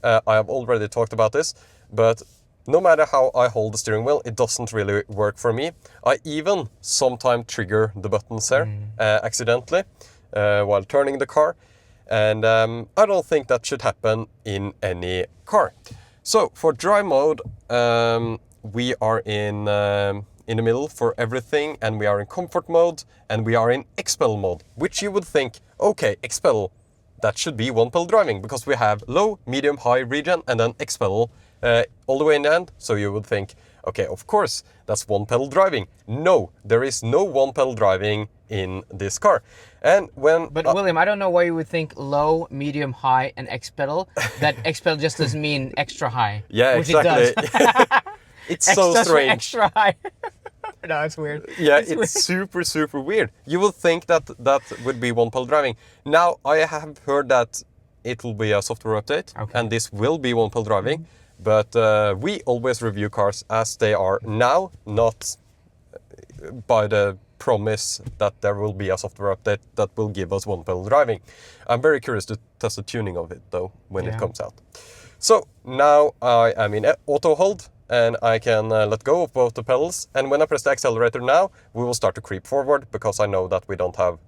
I have already talked about this, but no matter how I hold the steering wheel, it doesn't really work for me. I even sometimes trigger the buttons here accidentally while turning the car. And I don't think that should happen in any car. So for drive mode, we are in the middle for everything, and we are in comfort mode, and we are in expel mode, which you would think, okay, expel, that should be one pedal driving, because we have low, medium, high region, and then expel all the way in the end. So you would think, okay, of course, that's one pedal driving. No, there is no one pedal driving in this car. And when William, I don't know why you would think low, medium, high, and X pedal. That X pedal just doesn't mean extra high. Yeah, which exactly. It does. It's so strange. Extra high. No, it's weird. Yeah, it's super, super weird. You would think that that would be one pedal driving. Now, I have heard that it will be a software update, and this will be one pedal driving. But we always review cars as they are now, not by the promise that there will be a software update that will give us one pedal driving. I'm very curious to test the tuning of it though when it comes out. So now I am in auto hold, and I can let go of both the pedals. And when I press the accelerator now, we will start to creep forward, because I know that we don't have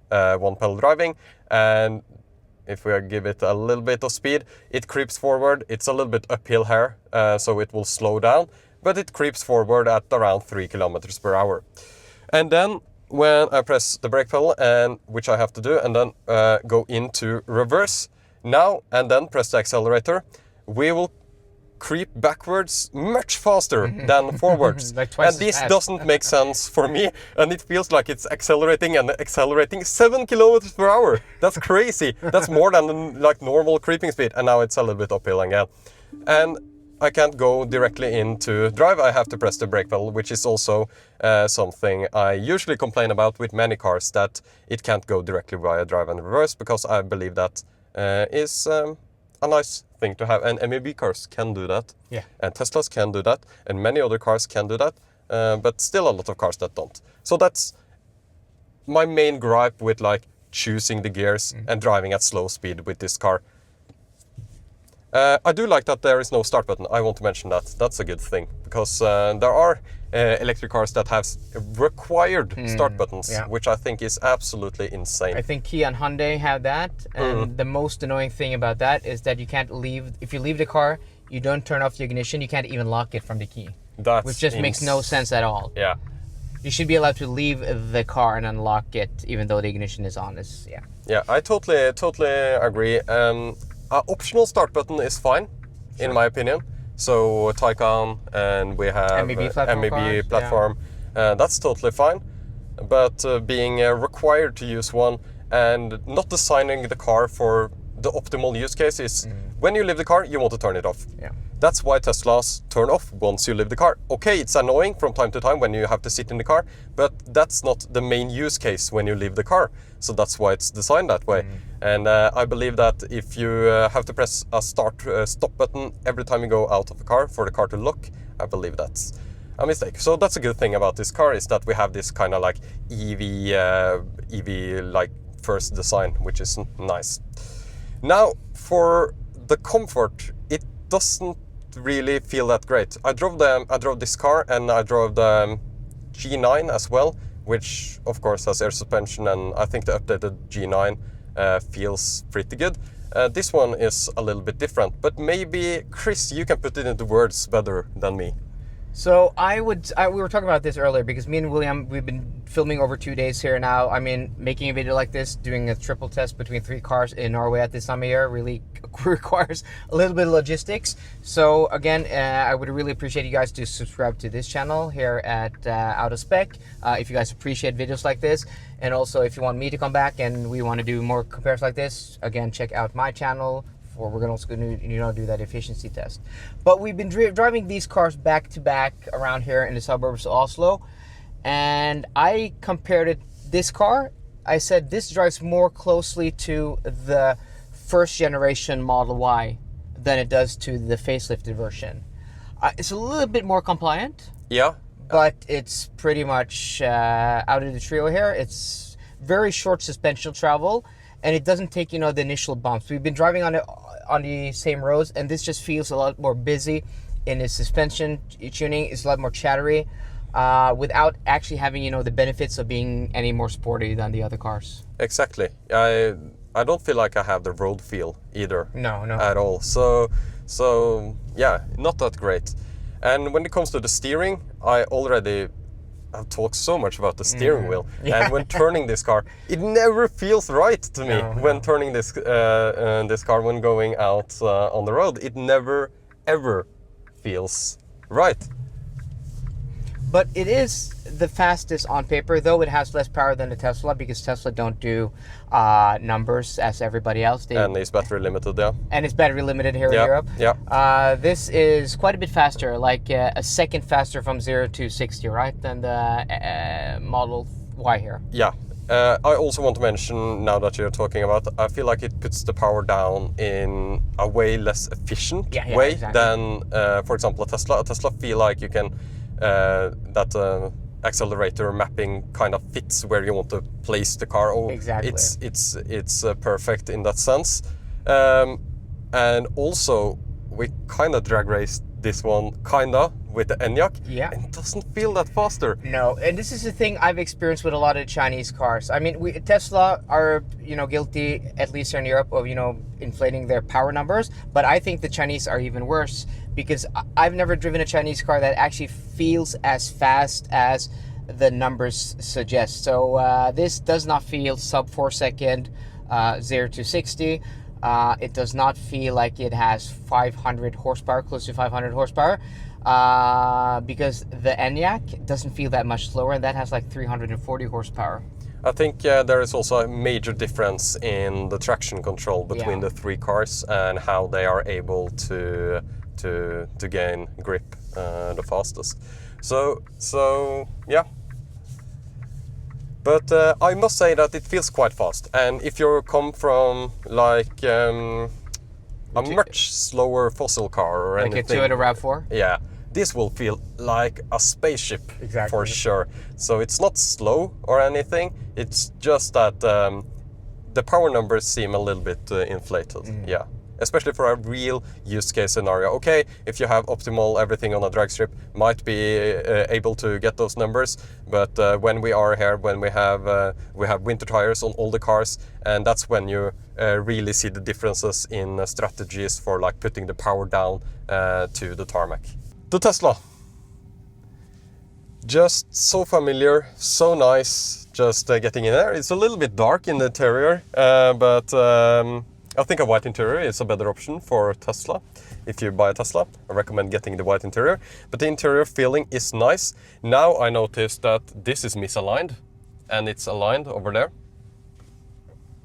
one pedal driving. And if we give it a little bit of speed, it creeps forward. It's a little bit uphill here, so it will slow down, but it creeps forward at around 3 kilometers per hour. And then when I press the brake pedal, and which I have to do, and then go into reverse now, and then press the accelerator, we will creep backwards much faster than forwards. Like twice and this as fast. doesn't make sense for me, and it feels like it's accelerating 7 kilometers per hour. That's crazy. That's more than like normal creeping speed, and now it's a little bit uphill again. And I can't go directly into drive. I have to press the brake pedal, which is also something I usually complain about with many cars, that it can't go directly via drive and reverse, because I believe that is a nice thing to have. And MEB cars can do that. Yeah. And Teslas can do that. And many other cars can do that. But still a lot of cars that don't. So that's my main gripe with like choosing the gears and driving at slow speed with this car. I do like that there is no start button. I want to mention that. That's a good thing, because there are electric cars that have required start buttons, which I think is absolutely insane. I think Kia and Hyundai have that, and the most annoying thing about that is that you can't leave. If you leave the car, you don't turn off the ignition. You can't even lock it from the key, which just makes no sense at all. Yeah. You should be allowed to leave the car and unlock it, even though the ignition is on. Yeah, I totally agree. Optional start button is fine, in my opinion. So Taycan, and we have MEB platform. That's totally fine. But being required to use one and not designing the car for the optimal use case is when you leave the car, you want to turn it off. Yeah. That's why Teslas turn off once you leave the car. Okay, it's annoying from time to time when you have to sit in the car, but that's not the main use case when you leave the car. So that's why it's designed that way. And I believe that if you have to press a stop button every time you go out of the car for the car to lock, I believe that's a mistake. So that's a good thing about this car, is that we have this kind of like EV like first design, which is nice. Now for the comfort, it doesn't really feel that great. I drove this car, and I drove the G9 as well, which of course has air suspension, and I think the updated G9 feels pretty good. This one is a little bit different, but maybe Kris, you can put it into words better than me. So we were talking about this earlier, because me and William, we've been filming over 2 days here now. I mean, making a video like this, doing a triple test between 3 cars in Norway at this time of year really requires a little bit of logistics. So again, I would really appreciate you guys to subscribe to this channel here at Out of Spec, if you guys appreciate videos like this. And also, if you want me to come back and we want to do more comparisons like this, again, check out my channel. We're going to do that efficiency test. But we've been driving these cars back to back around here in the suburbs of Oslo, and I compared this car. I said this drives more closely to the first generation Model Y than it does to the facelifted version. It's a little bit more compliant. Yeah. But it's pretty much out of the trio here. It's very short suspension travel, and it doesn't take, the initial bumps. We've been driving on the same roads, and this just feels a lot more busy in its suspension tuning. It's a lot more chattery, without actually having, the benefits of being any more sporty than the other cars. Exactly. I don't feel like I have the road feel either. No. At all. So yeah, not that great. And when it comes to the steering, I already have talked so much about the steering wheel. Yeah. And when turning this car, it never feels right to me. When turning this car, when going out on the road, it never ever feels right. But it is the fastest on paper, though it has less power than the Tesla, because Tesla don't do numbers as everybody else. And it's battery limited, yeah. And it's battery limited here in Europe. Yeah. This is quite a bit faster, like a second faster from 0 to 60, right? Than the Model Y here. Yeah. I also want to mention, now that you're talking about, I feel like it puts the power down in a way less efficient way than, for example, a Tesla. A Tesla feel like you can, that accelerator mapping kind of fits where you want to place the car. Oh, exactly. It's perfect in that sense. And also, we kind of drag raced this one, with the Enyaq. Yeah. And it doesn't feel that faster. No, and this is the thing I've experienced with a lot of Chinese cars. I mean, Tesla are, guilty, at least here in Europe, of, inflating their power numbers. But I think the Chinese are even worse, because I've never driven a Chinese car that actually feels as fast as the numbers suggest. So this does not feel sub 4 second, 0 to 60. It does not feel like it has 500 horsepower, close to 500 horsepower, because the Enyaq doesn't feel that much slower, and that has like 340 horsepower. I think there is also a major difference in the traction control between the three cars and how they are able to gain grip the fastest. So yeah. But I must say that it feels quite fast, and if you come from like a much slower fossil car or like anything, a Toyota RAV4, yeah, this will feel like a spaceship for sure. So it's not slow or anything. It's just that the power numbers seem a little bit inflated. Yeah. Especially for a real use case scenario. Okay, if you have optimal everything on a drag strip, might be able to get those numbers. But when we are here, when we have winter tires on all the cars, and that's when you really see the differences in strategies for like putting the power down to the tarmac. The Tesla. Just so familiar, so nice. Just getting in there. It's a little bit dark in the interior, but. I think a white interior is a better option for Tesla. If you buy a Tesla, I recommend getting the white interior. But the interior feeling is nice. Now I noticed that this is misaligned, and it's aligned over there.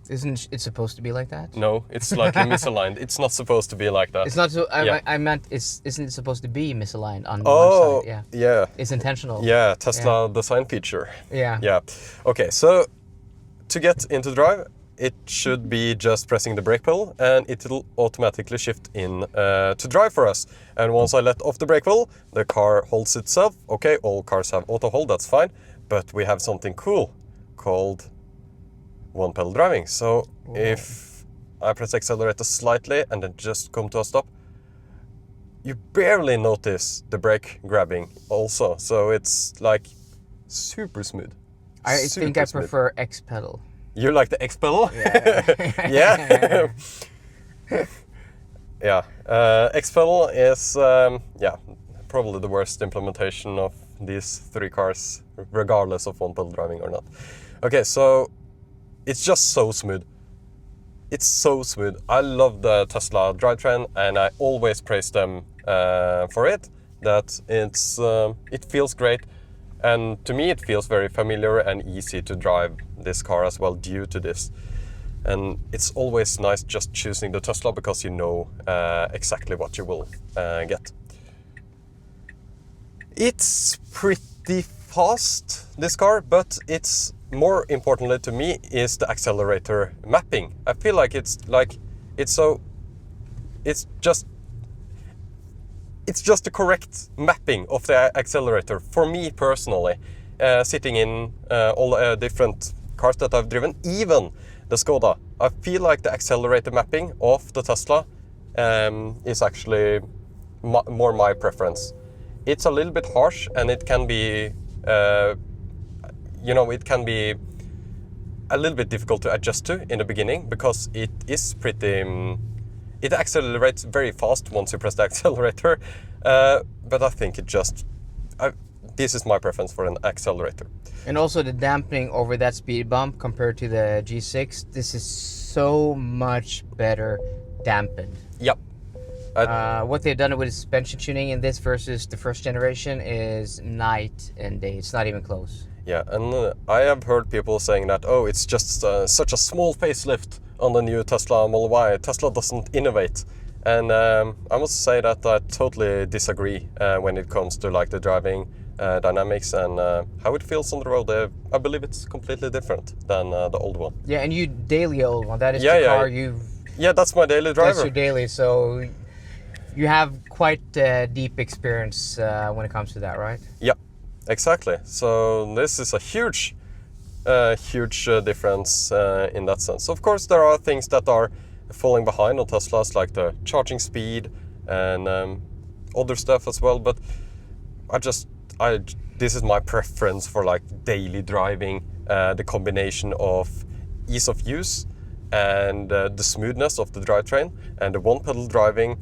Isn't it supposed to be like that? No, it's slightly misaligned. It's not supposed to be like that. It's not. So, I meant, isn't it supposed to be misaligned on one side? Yeah. It's intentional. Yeah, Tesla design feature. Yeah. Yeah. Okay, so to get into drive, it should be just pressing the brake pedal, and it will automatically shift in to drive for us. And once I let off the brake pedal, the car holds itself. Okay, all cars have auto hold, that's fine. But we have something cool called one pedal driving. So if I press accelerator slightly and then just come to a stop, you barely notice the brake grabbing also. So it's like super smooth. I think I prefer X pedal. You like the X pedal? Yeah. Yeah. Yeah. X pedal is probably the worst implementation of these three cars, regardless of one pedal driving or not. Okay, so it's just so smooth. It's so smooth. I love the Tesla drivetrain, and I always praise them for it. That it feels great. And to me, it feels very familiar and easy to drive this car as well due to this. And it's always nice just choosing the Tesla because you know exactly what you will get. It's pretty fast, this car, but it's more importantly to me is the accelerator mapping. I feel like it's just the correct mapping of the accelerator for me personally. Sitting in all different cars that I've driven, even the Skoda, I feel like the accelerator mapping of the Tesla is actually more my preference. It's a little bit harsh, and it can be, it can be a little bit difficult to adjust to in the beginning, because it is pretty, it accelerates very fast once you press the accelerator, but I think this is my preference for an accelerator. And also the dampening over that speed bump compared to the G6, this is so much better dampened. Yep. What they've done with suspension tuning in this versus the first generation is night and day. It's not even close. Yeah, and I have heard people saying that, oh, it's just such a small facelift on the new Tesla Model Y. Tesla doesn't innovate. And I must say that I totally disagree when it comes to like the driving dynamics and how it feels on the road. I believe it's completely different than the old one. Yeah, and you daily old one. That is the car you... Yeah, that's my daily driver. That's your daily, so you have quite deep experience when it comes to that, right? Yeah, exactly. So this is a huge difference in that sense. Of course, there are things that are falling behind on Teslas, like the charging speed and other stuff as well. But this is my preference for like daily driving, the combination of ease of use and the smoothness of the drivetrain, and the one pedal driving,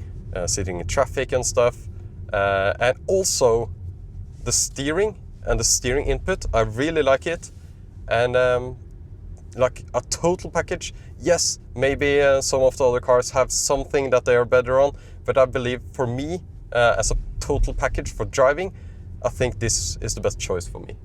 sitting in traffic and stuff, and also the steering and the steering input. I really like it, and like a total package. Yes, maybe some of the other cars have something that they are better on, but I believe for me, as a total package for driving, I think this is the best choice for me.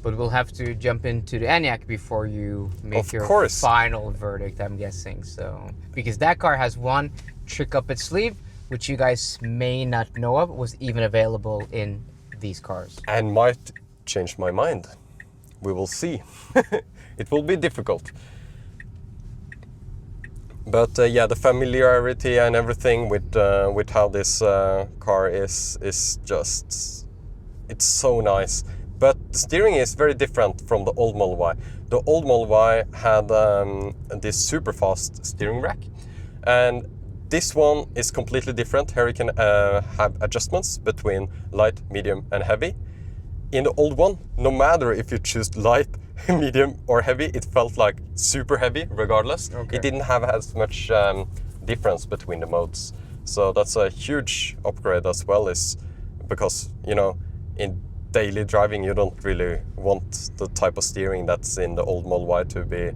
But we'll have to jump into the Enyaq before you make your final verdict, I'm guessing. So, because that car has one trick up its sleeve, which you guys may not know of, was even available in these cars. And might change my mind. We will see. It will be difficult. But yeah, the familiarity and everything with how this car is just, it's so nice. But the steering is very different from the old Model Y. The old Model Y had this super fast steering rack, and this one is completely different. Here you can have adjustments between light, medium and heavy. In the old one, no matter if you choose light, medium or heavy, it felt like super heavy regardless. Okay. It didn't have as much difference between the modes. So that's a huge upgrade as well, is because, in daily driving you don't really want the type of steering that's in the old Model Y, to be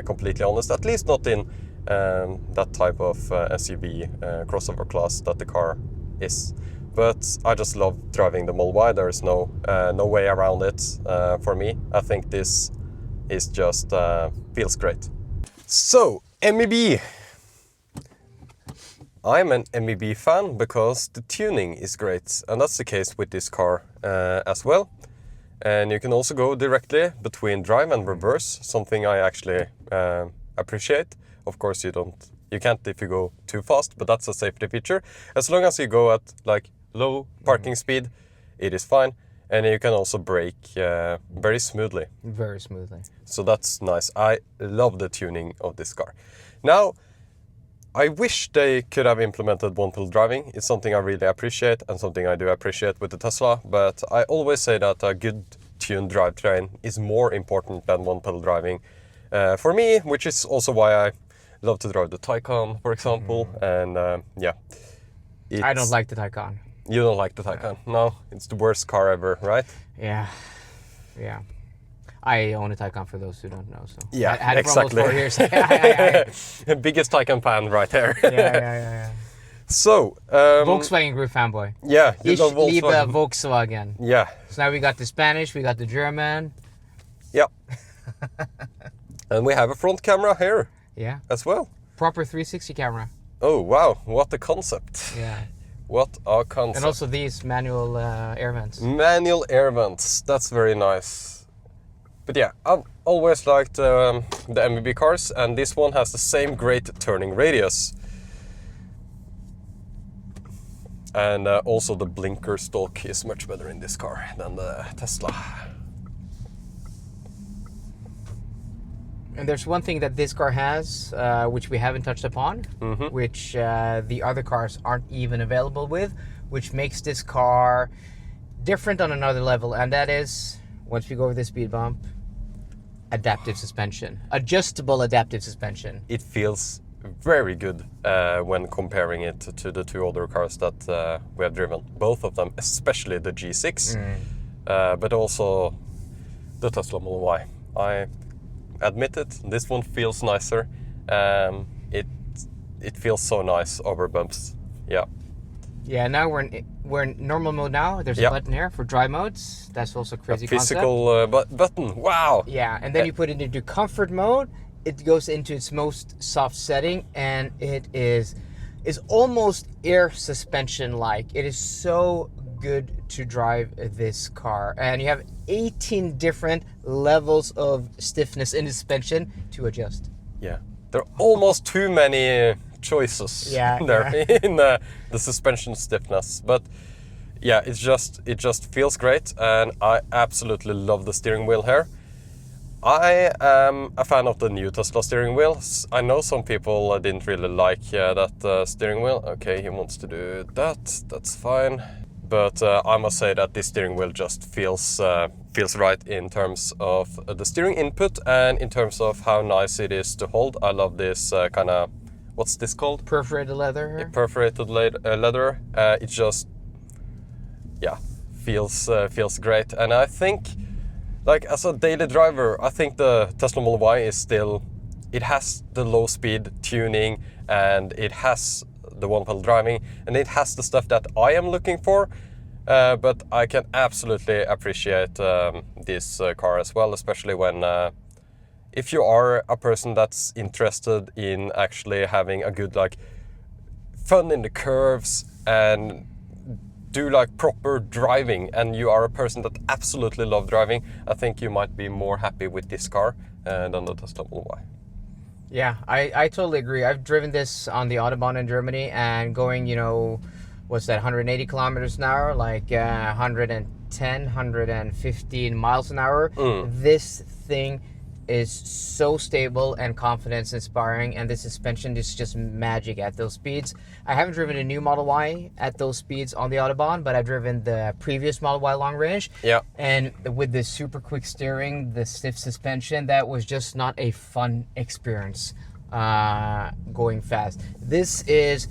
completely honest, at least not in that type of SUV crossover class that the car is. But I just love driving the Model Y. There is no way around it for me. I think this is just feels great. So, MEB. I'm an MEB fan because the tuning is great, and that's the case with this car as well. And you can also go directly between drive and reverse, something I actually appreciate. Of course, you can't if you go too fast, but that's a safety feature. As long as you go at like low parking speed, it is fine. And you can also brake very smoothly. Very smoothly. So that's nice. I love the tuning of this car. Now, I wish they could have implemented one-pedal driving. It's something I really appreciate and something I do appreciate with the Tesla. But I always say that a good tuned drivetrain is more important than one-pedal driving for me, which is also why I love to drive the Taycan, for example. And yeah. I don't like the Taycan. You don't like the Taycan? No, it's the worst car ever, right? Yeah. Yeah. I own a Taycan, for those who don't know. So yeah, I had it exactly. For almost 4 years. Biggest Taycan fan right there. Yeah. So Volkswagen Group fanboy. Yeah, you Ich love Volkswagen. liebe Volkswagen. Yeah. So now we got the Spanish, we got the German. Yep. And we have a front camera here. Yeah. As well. Proper 360 camera. Oh wow, what a concept. Yeah. What a concept. And also these manual air vents. Manual air vents, that's very nice. But yeah, I've always liked the MEB cars, and this one has the same great turning radius. And also the blinker stalk is much better in this car than the Tesla. And there's one thing that this car has, which we haven't touched upon, which the other cars aren't even available with, which makes this car different on another level. And that is, once we go over the speed bump, adaptive suspension, adjustable adaptive suspension. It feels very good when comparing it to the two other cars that we have driven. Both of them, especially the G6, but also the Tesla Model Y. I admit it, this one feels nicer. It feels so nice over bumps. Yeah. Yeah, now we're in normal mode now. There's a button here for dry modes. That's also crazy concept. A physical button, wow! Yeah, and then you put it into comfort mode. It goes into its most soft setting, and it is almost air suspension-like. It is so good to drive this car. And you have 18 different levels of stiffness in the suspension to adjust. Yeah, there are almost too many choices there in the suspension stiffness, but yeah, it just feels great, and I absolutely love the steering wheel here. I am a fan of the new Tesla steering wheels. I know some people didn't really like that steering wheel. Okay, he wants to do that, that's fine, but I must say that this steering wheel just feels right in terms of the steering input and in terms of how nice it is to hold. I love this kind of, what's this called? Perforated leather. Perforated leather. It just, yeah, feels great. And I think, like as a daily driver, I think the Tesla Model Y is still, it has the low speed tuning, and it has the one-pedal driving, and it has the stuff that I am looking for. But I can absolutely appreciate this car as well, especially when if you are a person that's interested in actually having a good like fun in the curves and do like proper driving, and you are a person that absolutely love driving, I think you might be more happy with this car than the Tesla Model Y. Yeah, I totally agree. I've driven this on the Autobahn in Germany, and going, you know, what's that, 180 kilometers an hour, like 110, 115 miles an hour. This thing is so stable and confidence inspiring, and the suspension is just magic at those speeds. I haven't driven a new Model Y at those speeds on the Autobahn, but I've driven the previous Model Y long range. Yeah. And with the super quick steering, the stiff suspension, that was just not a fun experience going fast. This is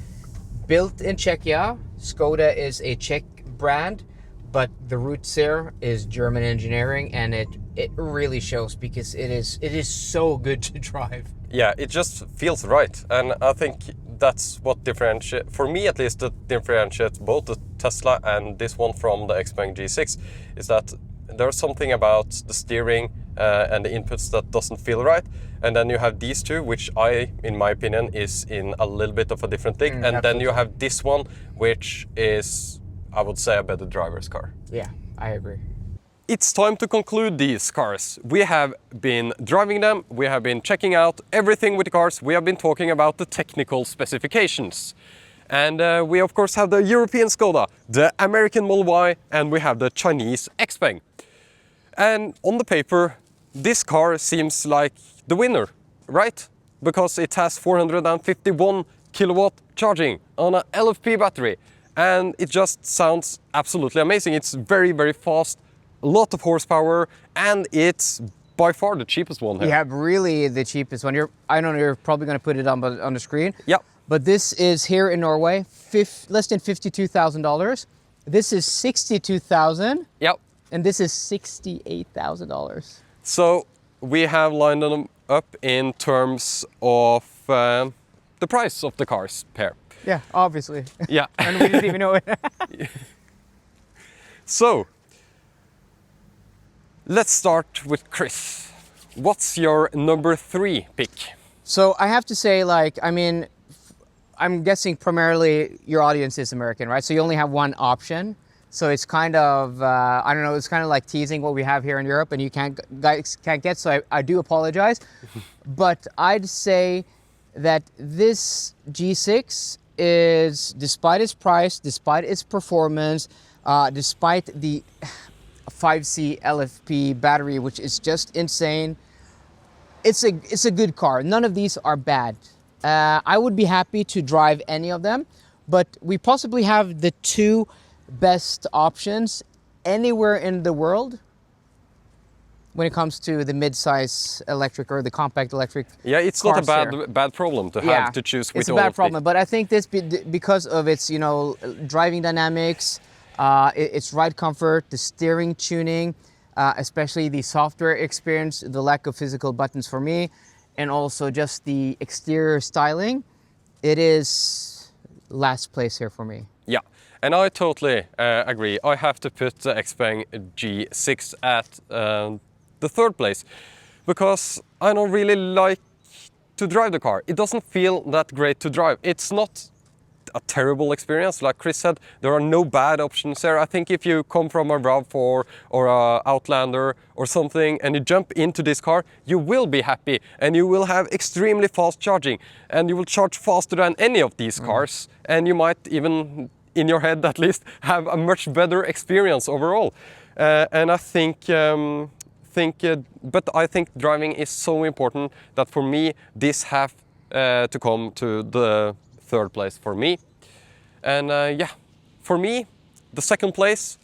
built in Czechia. Skoda is a Czech brand, but the roots there is German engineering, and it really shows, because it is so good to drive. Yeah, it just feels right, and I think that's what differentiates, for me at least, that differentiates both the Tesla and this one from the XPENG G6, is that there's something about the steering and the inputs that doesn't feel right, and then you have these two, which in my opinion, is in a little bit of a different league, and absolutely. Then you have this one, which is, I would say, a better driver's car. Yeah, I agree. It's time to conclude these cars. We have been driving them, we have been checking out everything with the cars, we have been talking about the technical specifications. And we of course have the European Skoda, the American Model Y, and we have the Chinese XPENG. And on the paper, this car seems like the winner, right? Because it has 451 kilowatt charging on an LFP battery. And it just sounds absolutely amazing. It's very, very fast, a lot of horsepower, and it's by far the cheapest one here. Yeah, really the cheapest one. I don't know, you're probably going to put it on the screen. Yeah. But this is here in Norway, less than $52,000. This is $62,000. Yep. And this is $68,000. So we have lined them up in terms of the price of the cars here. Yeah, obviously. Yeah. And we didn't even know it. So, let's start with Kris. What's your number 3 pick? So I have to say, like, I mean, I'm guessing primarily your audience is American, right? So you only have one option. So it's kind of, I don't know, it's kind of like teasing what we have here in Europe, and you guys can't get, so I do apologize. But I'd say that this G6 is, despite its price, despite its performance, despite the 5C LFP battery, which is just insane, it's a good car. None of these are bad. I would be happy to drive any of them, but we possibly have the two best options anywhere in the world when it comes to the mid-size electric or the compact electric. Yeah, it's not a bad problem to have to choose with all of these. It's a bad problem, but I think this because of its driving dynamics, its ride comfort, the steering tuning, especially the software experience, the lack of physical buttons for me, and also just the exterior styling, it is last place here for me. Yeah, and I totally agree. I have to put the XPENG G6 at the third place because I don't really like to drive the car. It doesn't feel that great to drive. It's not a terrible experience, like Kris said. There are no bad options there. I think if you come from a RAV4 or a Outlander or something and you jump into this car, you will be happy and you will have extremely fast charging and you will charge faster than any of these cars, and you might even, in your head at least, have a much better experience overall. And I think but I think driving is so important that for me this have to come to the third place for me. And yeah, for me, the second place.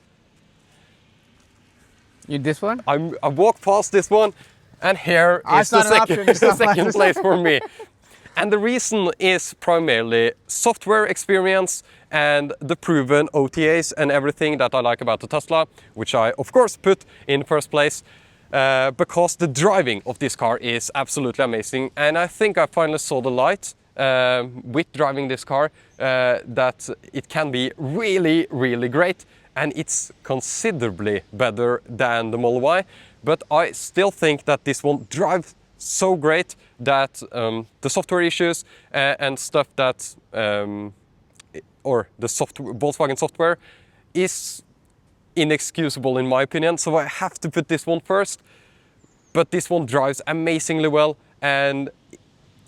This one? I walked past this one, and here is the second place for me. And the reason is primarily software experience and the proven OTAs and everything that I like about the Tesla, which I of course put in first place. Because the driving of this car is absolutely amazing, and I think I finally saw the light with driving this car, that it can be really, really great, and it's considerably better than the Model Y, but I still think that this won't drive so great that the software issues and stuff that, or the Volkswagen software is inexcusable in my opinion, so I have to put this one first. But this one drives amazingly well, and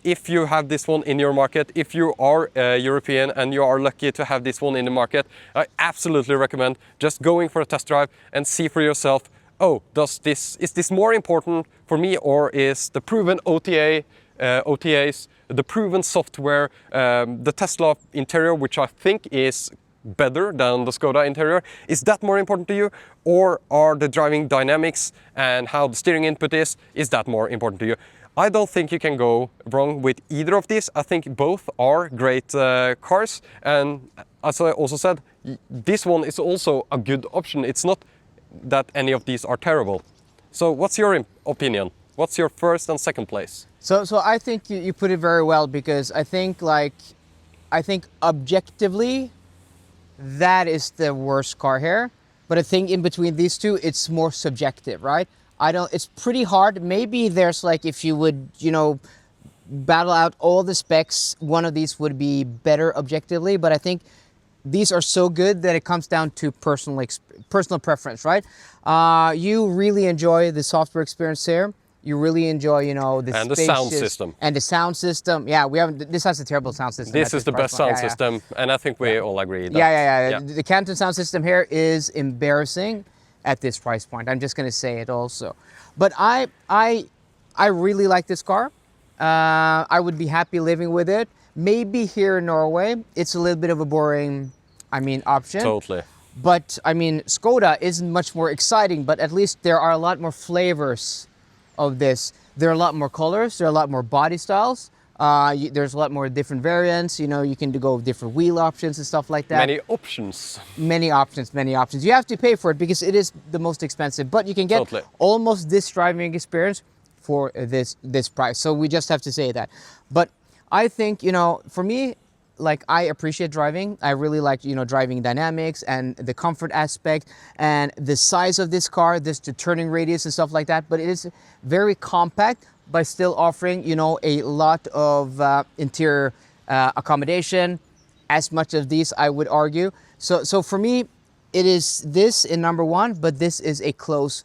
if you have this one in your market, if you are European and you are lucky to have this one in the market, I absolutely recommend just going for a test drive and see for yourself, oh, is this more important for me, or is the proven OTAs, the proven software, the Tesla interior, which I think is better than the Skoda interior, is that more important to you, or are the driving dynamics and how the steering input is that more important to you? I don't think you can go wrong with either of these. I think both are great cars, and as I also said, this one is also a good option. It's not that any of these are terrible. So what's your opinion? What's your first and second place? So I think you put it very well, because I think objectively that is the worst car here, but I think in between these two it's more subjective, right? It's pretty hard. Maybe there's if you would battle out all the specs, one of these would be better objectively, but I think these are so good that it comes down to personal preference, right? You really enjoy the software experience here. You really enjoy, the sound system. And the sound system. Yeah, this has a terrible sound system. This is the best sound system, and I think we all agree. That, yeah. The Canton sound system here is embarrassing at this price point. I'm just going to say it also. But I really like this car. I would be happy living with it. Maybe here in Norway, it's a little bit of a boring, option. Totally. But, Skoda isn't much more exciting, but at least there are a lot more flavors of this. There are a lot more colors, there are a lot more body styles, there's a lot more different variants, you can go different wheel options and stuff like that. Many options. Many options. You have to pay for it because it is the most expensive, but you can get almost this driving experience for this price. So we just have to say that. But I think, for me, I appreciate driving. I really like, driving dynamics and the comfort aspect and the size of this car, the turning radius and stuff like that. But it is very compact, but still offering, a lot of interior accommodation, as much of these, I would argue. So for me, it is this in number one, but this is a close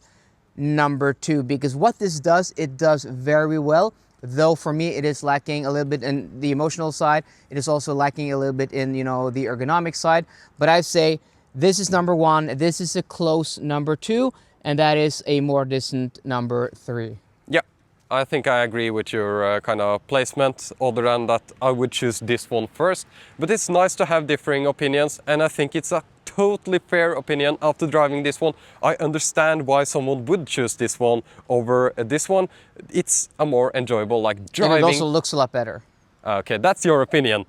number two, because what this does, it does very well. Though for me, it is lacking a little bit in the emotional side. It is also lacking a little bit in, the ergonomic side. But I say this is number one, this is a close number two, and that is a more distant number three. Yeah, I think I agree with your kind of placement. Other than that, I would choose this one first. But it's nice to have differing opinions, and I think it's a totally fair opinion after driving this one. I understand why someone would choose this one over this one. It's a more enjoyable, like driving. And it also looks a lot better. Okay, that's your opinion.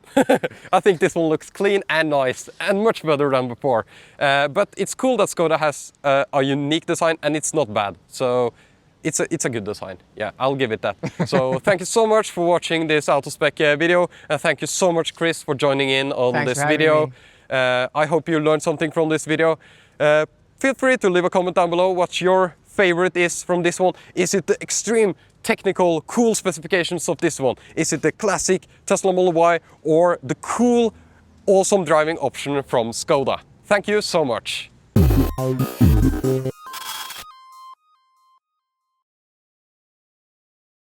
I think this one looks clean and nice and much better than before. But it's cool that Skoda has a unique design, and it's not bad. So it's a good design. Yeah, I'll give it that. So thank you so much for watching this Autospec video. And thank you so much, Kris, for joining in on Thanks this for having video. me. I hope you learned something from this video. Feel free to leave a comment down below what your favorite is from this one. Is it the extreme technical, cool specifications of this one? Is it the classic Tesla Model Y or the cool, awesome driving option from Skoda? Thank you so much.